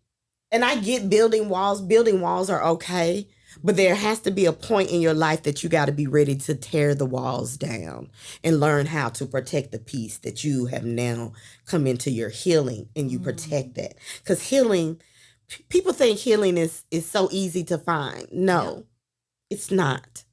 I get building walls. Building walls are okay. But there has to be a point in your life that you got to be ready to tear the walls down and learn how to protect the peace that you have now come into your healing, and you protect that. Because healing, people think healing is so easy to find. No, it's not.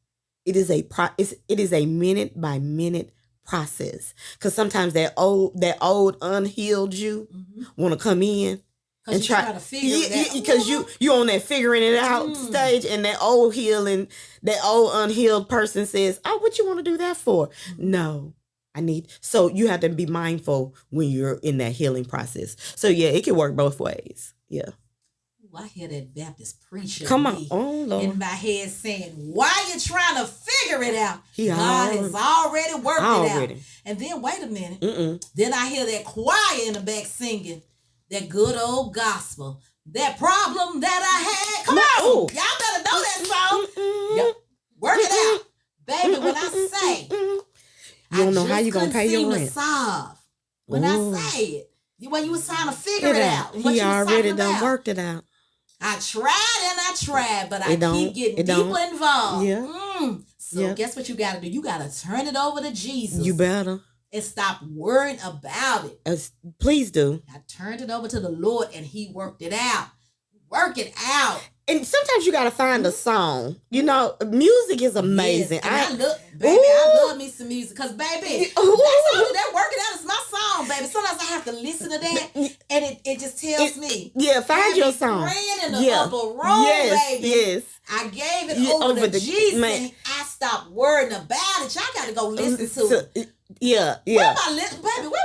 It is a minute by minute process. Because sometimes that old unhealed you want to come in and try to figure it out. Because you on that figuring it out stage, and that old unhealed person says, "Oh, what you want to do that for?" No. So you have to be mindful when you're in that healing process. So yeah, it can work both ways. Yeah. I hear that Baptist preacher Lord. in my head saying, why you trying to figure it out? God has already worked it out. And then, wait a minute. Then I hear that choir in the back singing that good old gospel. That problem that I had. Come on. Y'all better know that song. Work it out. Baby, when I say, you don't know how you going to pay your rent. When I say it, when you was trying to figure it out. He already done worked it out. I tried, but I keep getting deeper involved. Yeah. So guess what you got to do? You got to turn it over to Jesus. You better. And stop worrying about it. Please do. I turned it over to the Lord, and he worked it out. Work it out. And sometimes you gotta find a song. You know, music is amazing. Yes, I love me some music. Cause baby, that working out is my song, baby. Sometimes I have to listen to that, and it just tells me. Yeah, find your song. Praying in the upper room, baby. Yes. I gave it over to Jesus. Man. I stopped worrying about it. Y'all gotta go listen to it. Yeah. Where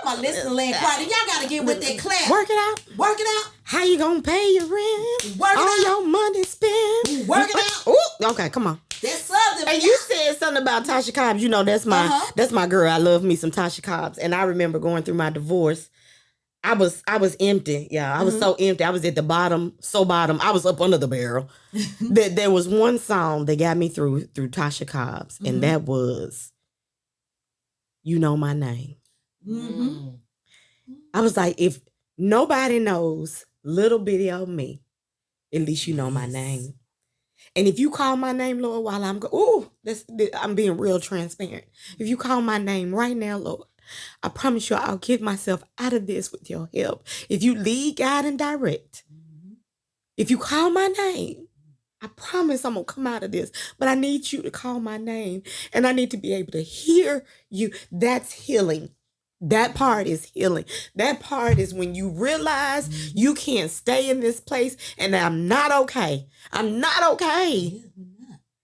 my listening land party? Y'all gotta get with that clap. Work it out. How you gonna pay your rent? Work it all out. Your money spent. Work it out. Ooh, okay, come on. That's something. And you said something about Tasha Cobbs. You know, that's my girl. I love me some Tasha Cobbs. And I remember going through my divorce. I was empty. Yeah, I was so empty. I was at the bottom, so bottom. I was up under the barrel. There was one song that got me through Tasha Cobbs, and that was "You Know My Name." I was like, if nobody knows little bitty old me, at least you know my name. And if you call my name, Lord, while I'm I'm being real transparent. If you call my name right now, Lord, I promise you I'll get myself out of this with your help. If you lead, guide, and direct. If you call my name, I promise I'm going to come out of this. But I need you to call my name. And I need to be able to hear you. That's healing. That part is healing. That part is when you realize you can't stay in this place and I'm not okay. I'm not okay.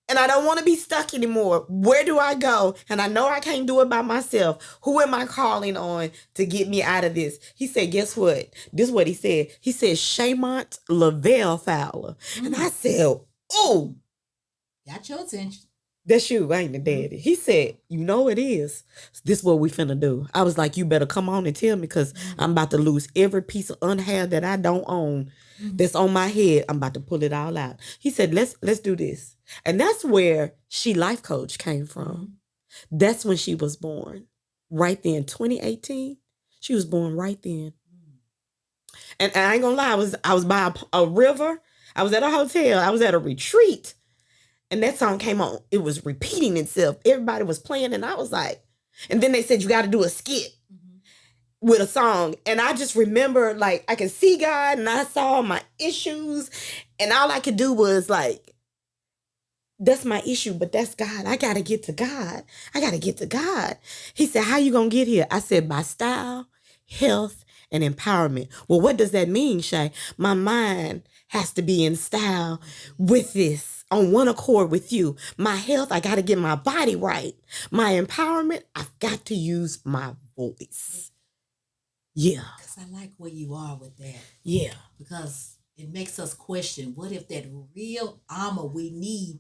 And I don't want to be stuck anymore. Where do I go? And I know I can't do it by myself. Who am I calling on to get me out of this? He said, guess what? This is what he said. He said, Shamont Lavelle Fowler. And I said, oh. Got your attention. That's you, ain't it, Daddy? He said, you know it is. This is what we finna do. I was like, you better come on and tell me because I'm about to lose every piece of unhair that I don't own that's on my head. I'm about to pull it all out. He said, let's do this. And that's where She Life Coach came from. That's when she was born. Right then, 2018. She was born right then. And I ain't gonna lie, I was by a river. I was at a hotel. I was at a retreat. And that song came on. It was repeating itself. Everybody was playing. And I was like, and then they said, you got to do a skit with a song. And I just remember, like, I could see God and I saw my issues. And all I could do was like, that's my issue, but that's God. I got to get to God. I got to get to God. He said, how you going to get here? I said, by style, health, and empowerment. Well, what does that mean, Shay? My mind has to be in style with this, on one accord with you. My health, I got to get my body right. My empowerment, I've got to use my voice. Yeah. Because I like where you are with that. Yeah. Because it makes us question, what if that real armor we need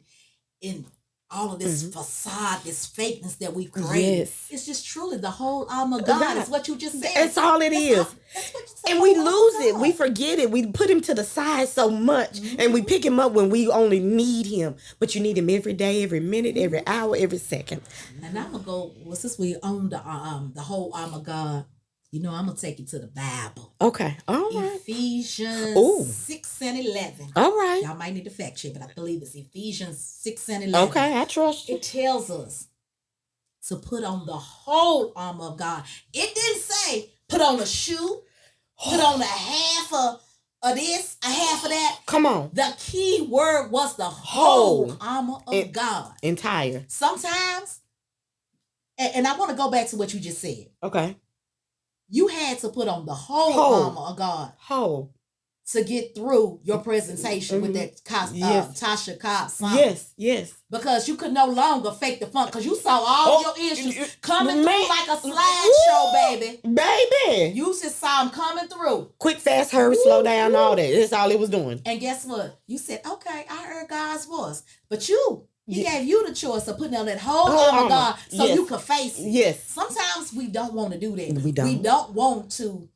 in all of this facade, this fakeness that we've created, it's just truly the whole armor of God. Is what you just said. That's all it is. That's what you said. And we lose it. We forget it. We put him to the side so much. And we pick him up when we only need him. But you need him every day, every minute, every hour, every second. And I'm going to go, since we own the whole armor of God, you know, I'm going to take you to the Bible. Okay. All right. Ephesians 6 and 11. All right. Y'all might need to fact check, but I believe it's Ephesians 6 and 11. Okay, I trust you. It tells us to put on the whole armor of God. It didn't say put on a shoe, put on a half of this, a half of that. Come on. The key word was the whole armor of God. Entire. Sometimes, and I want to go back to what you just said. Okay. You had to put on the whole armor of God to get through your presentation with that Tasha Cobbs song. Yes. Because you could no longer fake the funk because you saw all your issues coming through like a slideshow, baby. Baby. You just saw them coming through. Quick, fast, hurry, slow down, all that. That's all it was doing. And guess what? You said, okay, I heard God's voice. But He gave you the choice of putting on that whole armor of God so you could face it. Yes. Sometimes we don't want to do that. We don't. We don't want to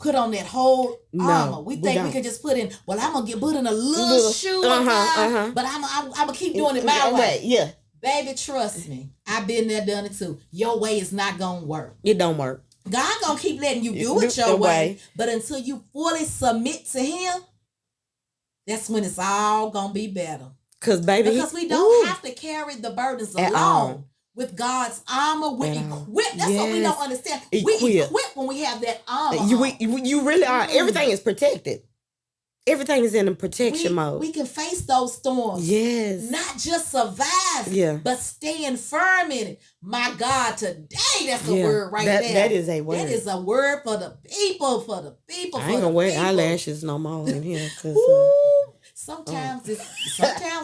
put on that whole armor. We think we could just put in, well, I'm going to put in a little shoe of God, but I'm going to keep doing it my way. Yeah. Baby, trust me. I've been there, done it too. Your way is not going to work. It don't work. God going to keep letting you do it your way. But until you fully submit to him, that's when it's all going to be better. Because we don't have to carry the burdens alone with God's armor. We're equipped. That's what we don't understand. We equipped when we have that armor. You really are. Everything is protected. Everything is in a protection mode. We can face those storms. Yes. Not just survive, but stand firm in it. My God, today that's a word right there. That is a word. That is a word for the people, for the people, I ain't gonna wear eyelashes no more in here. Sometimes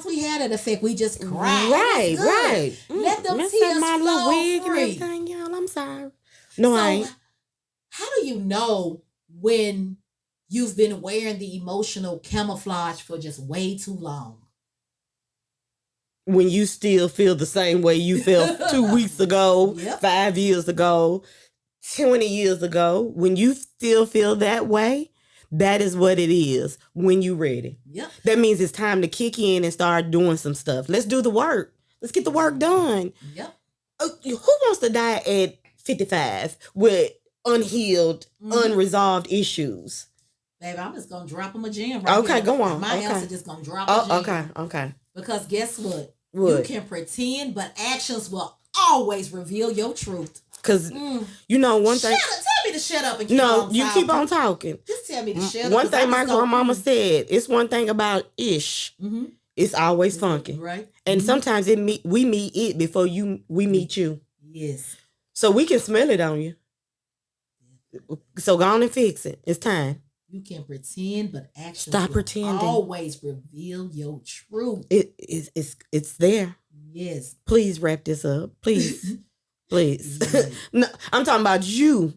we had an effect. We just cry. Right. Let them tears my little wig free. And everything, y'all. I'm sorry. No, I ain't. How do you know when you've been wearing the emotional camouflage for just way too long? When you still feel the same way you felt 2 weeks ago, 5 years ago, 20 years ago, when you still feel that way, that is what it is when you're ready. Yep. That means it's time to kick in and start doing some stuff. Let's do the work. Let's get the work done. Yep. Who wants to die at 55 with unhealed, unresolved issues? Baby, I'm just going to drop them a gem here. Go on. My answer just going to drop a gem. Okay. Because guess what? You can pretend, but actions will always reveal your truth. Because, you know, one thing... Tell me to shut up and keep on talking. You keep on talking. Just tell me to shut up. One thing my grandmama said, it's one thing about ish. Mm-hmm. It's always funky. Right. And sometimes we meet it before we meet you. Yes. So we can smell it on you. So go on and fix it. It's time. You can pretend, but actions Stop pretending. Always reveal your truth. It's there. Yes. Please wrap this up. Please. Please. No, I'm talking about you.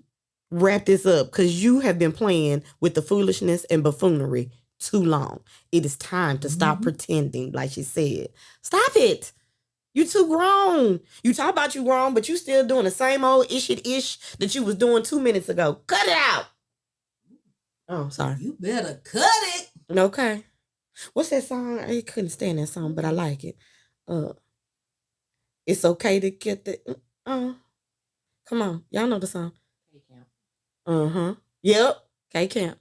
Wrap this up because you have been playing with the foolishness and buffoonery too long. It is time to stop pretending, like she said. Stop it. You too grown. You talk about you grown, but you still doing the same old ish that you was doing 2 minutes ago. Cut it out. Oh, sorry. You better cut it. Okay. What's that song? I couldn't stand that song, but I like it. It's okay to get the... come on. Y'all know the song. K-Camp. Yep. K-Camp.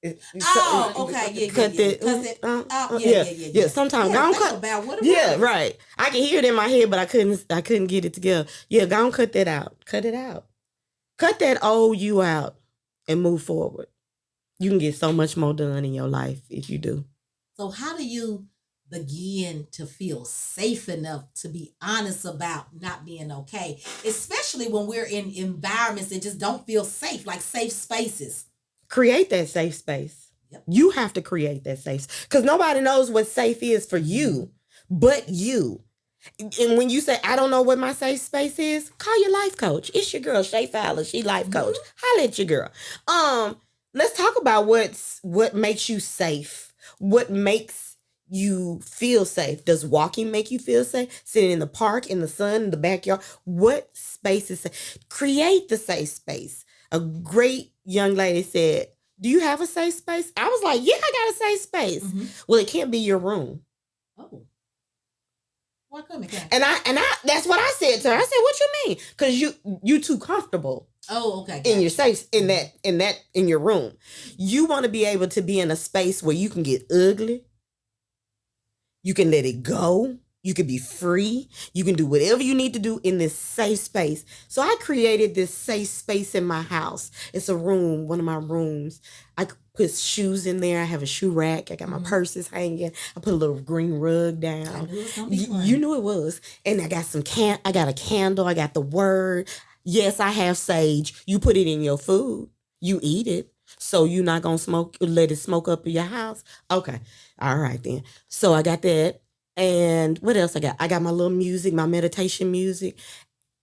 Okay. Cut that. Yeah. Sometimes don't cut about what right. I can hear it in my head, but I couldn't get it together. Yeah, go on, cut that out. Cut it out. Cut that old you out and move forward. You can get so much more done in your life if you do. So how do you begin to feel safe enough to be honest about not being okay, especially when we're in environments that just don't feel safe, like safe spaces? Create that safe space. Yep. You have to create that safe because nobody knows what safe is for you but you. And when you say, I don't know what my safe space is, call your life coach. It's your girl, Shay Fowler. She life coach. Holla at your girl. Let's talk about what makes you safe. What makes you feel safe? Does walking make you feel safe? Sitting in the park, in the sun, in the backyard? What space is safe? Create the safe space. A great young lady said, do you have a safe space? I was like, yeah, I got a safe space. Well, it can't be your room. Oh. Why couldn't it? And I that's what I said to her. I said, what you mean? Because you too comfortable. Oh, okay. In your safe, in your room. You want to be able to be in a space where you can get ugly. You can let it go. You can be free. You can do whatever you need to do in this safe space. So I created this safe space in my house. It's a room, one of my rooms. I put shoes in there. I have a shoe rack. I got my purses hanging. I put a little green rug down. You knew it was. And I got I got a candle. I got the word. Yes, I have sage. You put it in your food. You eat it. So you're not going to let it smoke up in your house? Okay. All right then. So I got that. And what else I got? I got my little music, my meditation music.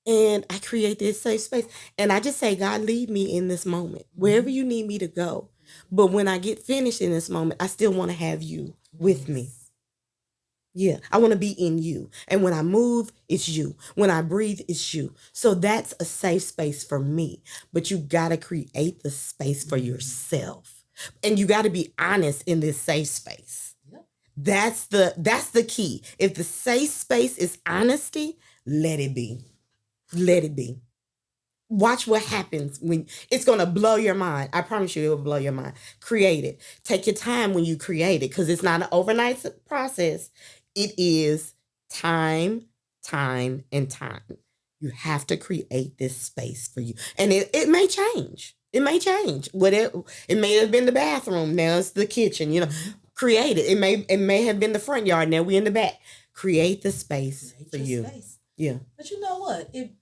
And I create this safe space. And I just say, God, lead me in this moment, wherever you need me to go. But when I get finished in this moment, I still want to have you with me. Yeah, I want to be in you. And when I move, it's you. When I breathe, it's you. So that's a safe space for me. But you got to create the space for yourself. And you got to be honest in this safe space. Yep. That's the key. If the safe space is honesty, let it be. Let it be. Watch what happens when it's going to blow your mind. I promise you it will blow your mind. Create it. Take your time when you create it because it's not an overnight process. It is time, and time. You have to create this space for you. And it may change. It may change. Whatever. It may have been the bathroom. Now it's the kitchen. Create it. It may have been the front yard. Now we in the back. Create the space for you. Space. Yeah. But you know what? It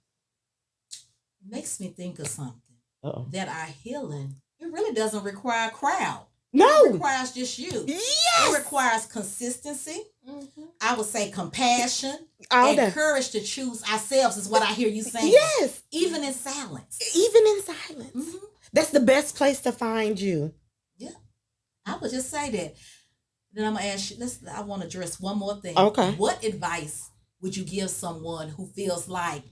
makes me think of something. Uh-oh. That our healing, it really doesn't require a crowd. No. It requires just you. Yes. It requires consistency. Mm-hmm. I would say compassion. And courage to choose ourselves is what I hear you saying. Yes. Even in silence. Even in silence. Mm-hmm. That's the best place to find you. Yeah. I would just say that. Then I'm going to ask you, I want to address one more thing. Okay. What advice would you give someone who feels like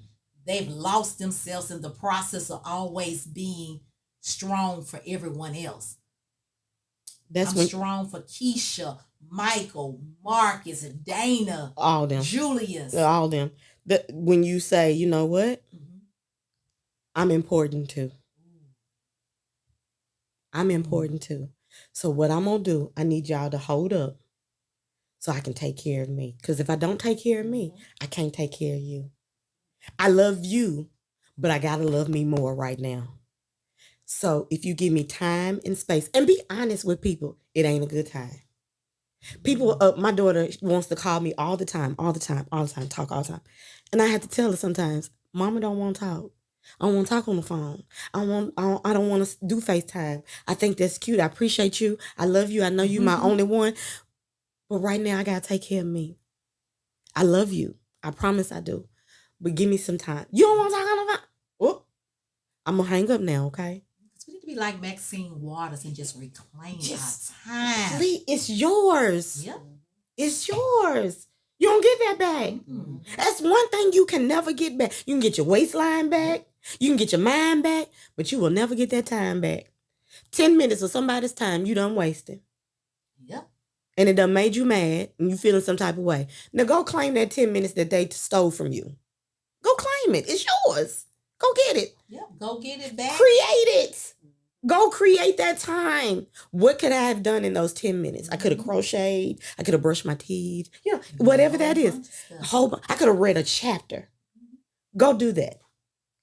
they've lost themselves in the process of always being strong for everyone else? I'm strong for Keisha, Michael, Marcus, Dana, all them, Julius, all them. When you say, you know what, I'm important too. I'm important too. So what I'm gonna do, I need y'all to hold up, so I can take care of me. Because if I don't take care of me, I can't take care of you. I love you, but I gotta love me more right now. So if you give me time and space, and be honest with people, it ain't a good time. People, my daughter wants to call me all the time, talk all the time. And I have to tell her sometimes, Mama don't want to talk. I don't want to talk on the phone. I don't want to do FaceTime. I think that's cute. I appreciate you. I love you. I know you my only one. But right now I got to take care of me. I love you. I promise I do. But give me some time. You don't want to talk on the phone? Oh, I'm going to hang up now, okay? We need to be like Maxine Waters and just reclaim our time. Please, it's yours. Yep. It's yours. You don't get that back. Mm-hmm. That's one thing you can never get back. You can get your waistline back. You can get your mind back. But you will never get that time back. 10 minutes of somebody's time you done wasted. Yep. And it done made you mad and you feeling some type of way. Now go claim that 10 minutes that they stole from you. Go claim it. It's yours. Go get it. Yep. Go get it back. Create it. Go create that time. What could I have done in those 10 minutes? I could have crocheted. I could have brushed my teeth. Whatever that is. I could have read a chapter. Go do that.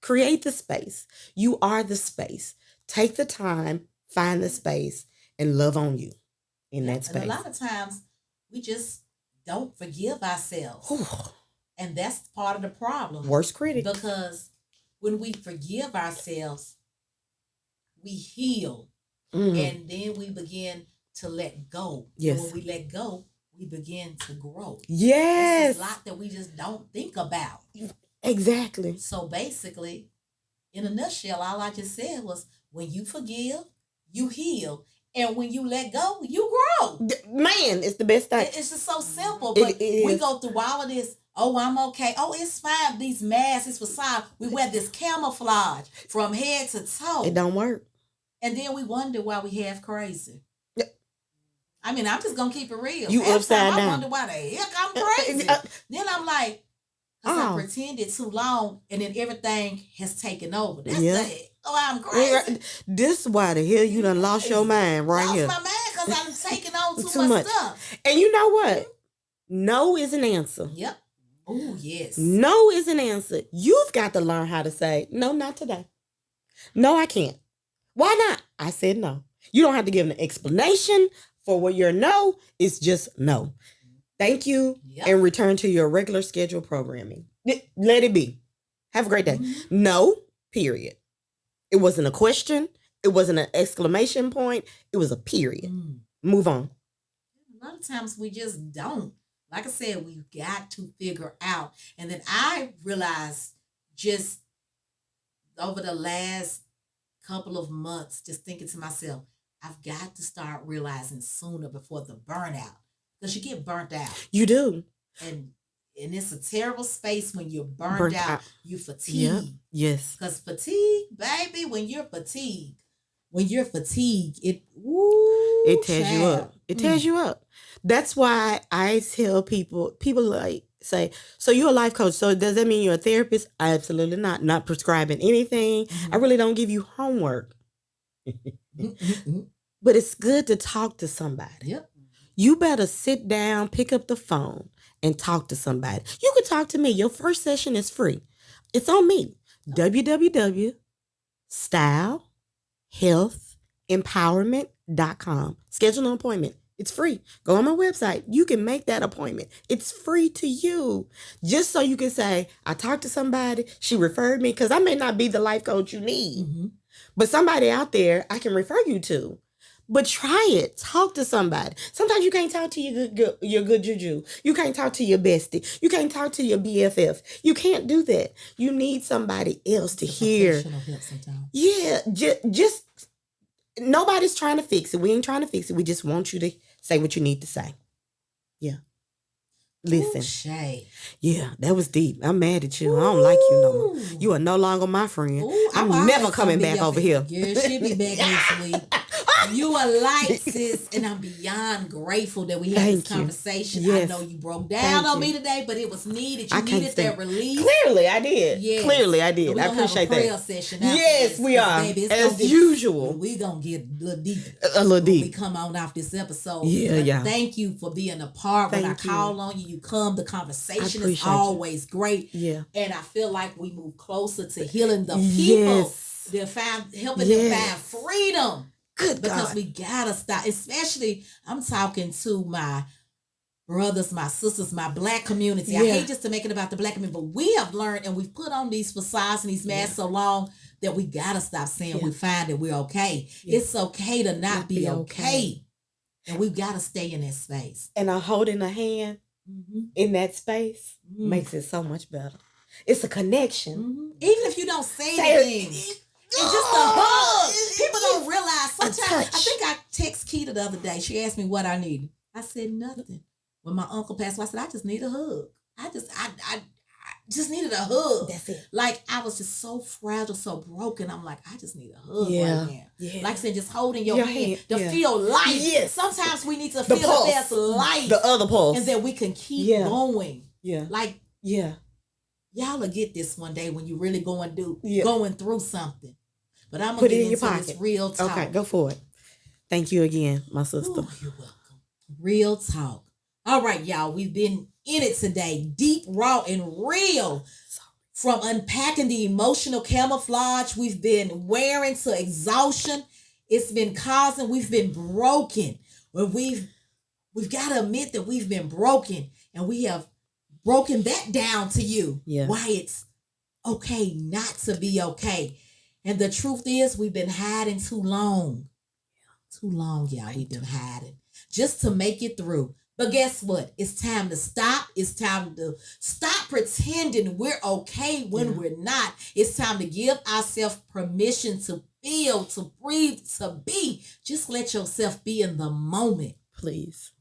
Create the space. You are the space. Take the time, find the space, and love on you in that space. And a lot of times, we just don't forgive ourselves. And that's part of the problem. Worst critic. Because when we forgive ourselves, we heal. And then we begin to let go. Yes. And when we let go, we begin to grow. Yes. There's a lot that we just don't think about. Exactly. So basically, in a nutshell, all I just said was when you forgive, you heal. And when you let go, you grow. Man, it's the best thing. It's just so simple. But we go through all of this. Oh, I'm okay. Oh, it's fine. These masks, this facade. We wear this camouflage from head to toe. It don't work. And then we wonder why we half crazy. I mean, I'm just going to keep it real. You upside down. I wonder why the heck I'm crazy. Then I'm like, because I pretended too long and then everything has taken over. That's I'm crazy. This is why the hell you done lost your mind here. Lost my mind because I'm taking on too much stuff. And you know what? No is an answer. Yep. Oh, yes. No is an answer. You've got to learn how to say, no, not today. No, I can't. Why not? I said no. You don't have to give an explanation for what your no is. Just no. Thank you. Yep. And return to your regular scheduled programming. Let it be. Have a great day. Mm-hmm. No, period. It wasn't a question. It wasn't an exclamation point. It was a period. Move on. A lot of times we just don't. Like I said, we've got to figure out. And then I realized just over the last couple of months, just thinking to myself, I've got to start realizing sooner before the burnout. Because you get burnt out. You do. And it's a terrible space when you're burnt out. You fatigue. Yeah. Yes. Because fatigue, baby, when you're fatigued, it tears you up. It tears you up. That's why I tell people like say, so you're a life coach. So does that mean you're a therapist? Absolutely not. Not prescribing anything. I really don't give you homework. But it's good to talk to somebody. Yep. You better sit down, pick up the phone, and talk to somebody. You can talk to me. Your first session is free. It's on me. www.style healthempowerment.com. Schedule an appointment. It's free. Go on my website. You can make that appointment. It's free to you. Just so you can say, I talked to somebody, she referred me, because I may not be the life coach you need, but somebody out there I can refer you to. But try it. Talk to somebody. Sometimes you can't talk to your good juju. You can't talk to your bestie. You can't talk to your BFF. You can't do that. You need somebody else to hear. Help sometimes. Yeah, just nobody's trying to fix it. We ain't trying to fix it. We just want you to say what you need to say. Yeah. Listen. Ooh, Shay. Yeah, that was deep. I'm mad at you. I don't like you no more. You are no longer my friend. Ooh, I'm never coming back over here. Girl, she'll be back next week. You are light, sis, and I'm beyond grateful that we had this conversation. Yes. I know you broke down on me today, but it was needed. You needed that release. Clearly, I did. Yes. Clearly, I did. I appreciate that. Session yes, we are. Baby, as usual. We're going to get a little deep. A little deep. We come on off this episode. Yeah. Thank you for being a part. When I call on you, you come. The conversation is always great. Yeah. And I feel like we move closer to healing the people. Helping them find freedom. Good because God. We gotta stop, especially I'm talking to my brothers, my sisters, my black community. I hate just to make it about the black community, but we have learned and we've put on these facades and these masks so long that we gotta stop saying we find that we're okay. It's okay to not be okay. And we've gotta stay in that space. And holding a hand in that space makes it so much better. It's a connection. Even if you don't say anything. It's just a hug. People don't realize. Sometimes I think I text Keita the other day. She asked me what I needed. I said nothing. When my uncle passed away, I said I just need a hug. I just needed a hug. That's it. Like I was just so fragile, so broken. I'm like, I just need a hug right now. Yeah. Like I said, just holding your hand to feel life. Yes. Sometimes we need to feel that there's life. The other pulse. And that we can keep going. Yeah. Like y'all will get this one day when you're really going through something. But I'm going to get into this real talk. Okay, go for it. Thank you again, my sister. Ooh, you're welcome. Real talk. All right, y'all. We've been in it today. Deep, raw, and real. From unpacking the emotional camouflage we've been wearing to exhaustion. It's been causing. We've been broken. We've got to admit that we've been broken. And we have broken that down to you. Yeah. Why it's okay not to be okay. And the truth is, we've been hiding too long. Too long, y'all. We've been hiding just to make it through. But guess what? It's time to stop. It's time to stop pretending we're okay when we're not. It's time to give ourselves permission to feel, to breathe, to be. Just let yourself be in the moment. Please.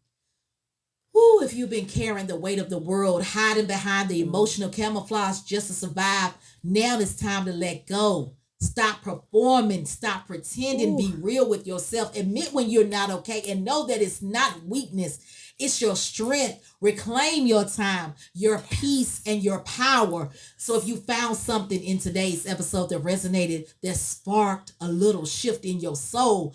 Ooh, if you've been carrying the weight of the world, hiding behind the emotional camouflage just to survive, now it's time to let go. Stop performing. Stop pretending. Be real with yourself. Admit when you're not okay and know that it's not weakness. It's your strength. Reclaim your time, your peace, and your power. So if you found something in today's episode that resonated, that sparked a little shift in your soul,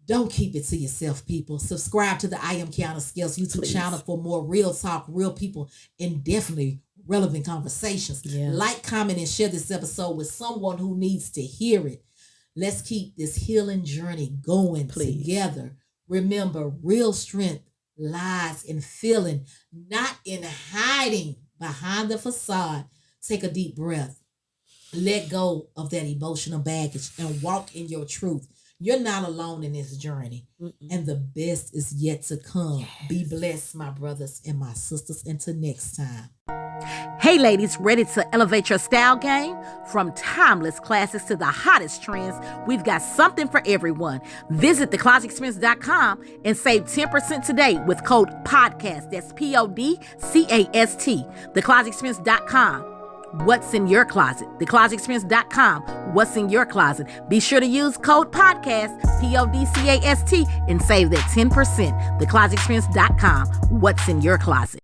don't keep it to yourself, people. Subscribe to the I Am Kiana Scales YouTube channel for more real talk, real people, and definitely relevant conversations. Like, comment, and share this episode with someone who needs to hear it. Let's keep this healing journey going together. Remember, real strength lies in feeling, not in hiding behind the facade. Take a deep breath. Let go of that emotional baggage and walk in your truth. You're not alone in this journey. And the best is yet to come. Be blessed, my brothers and my sisters. Until next time. Hey ladies, ready to elevate your style game? From timeless classics to the hottest trends, we've got something for everyone. Visit theclosetexperience.com and save 10% today with code PODCAST. That's PODCAST. Theclosetexperience.com. What's in your closet? Theclosetexperience.com. What's in your closet? Be sure to use code PODCAST, PODCAST, and save that 10%. Theclosetexperience.com. What's in your closet?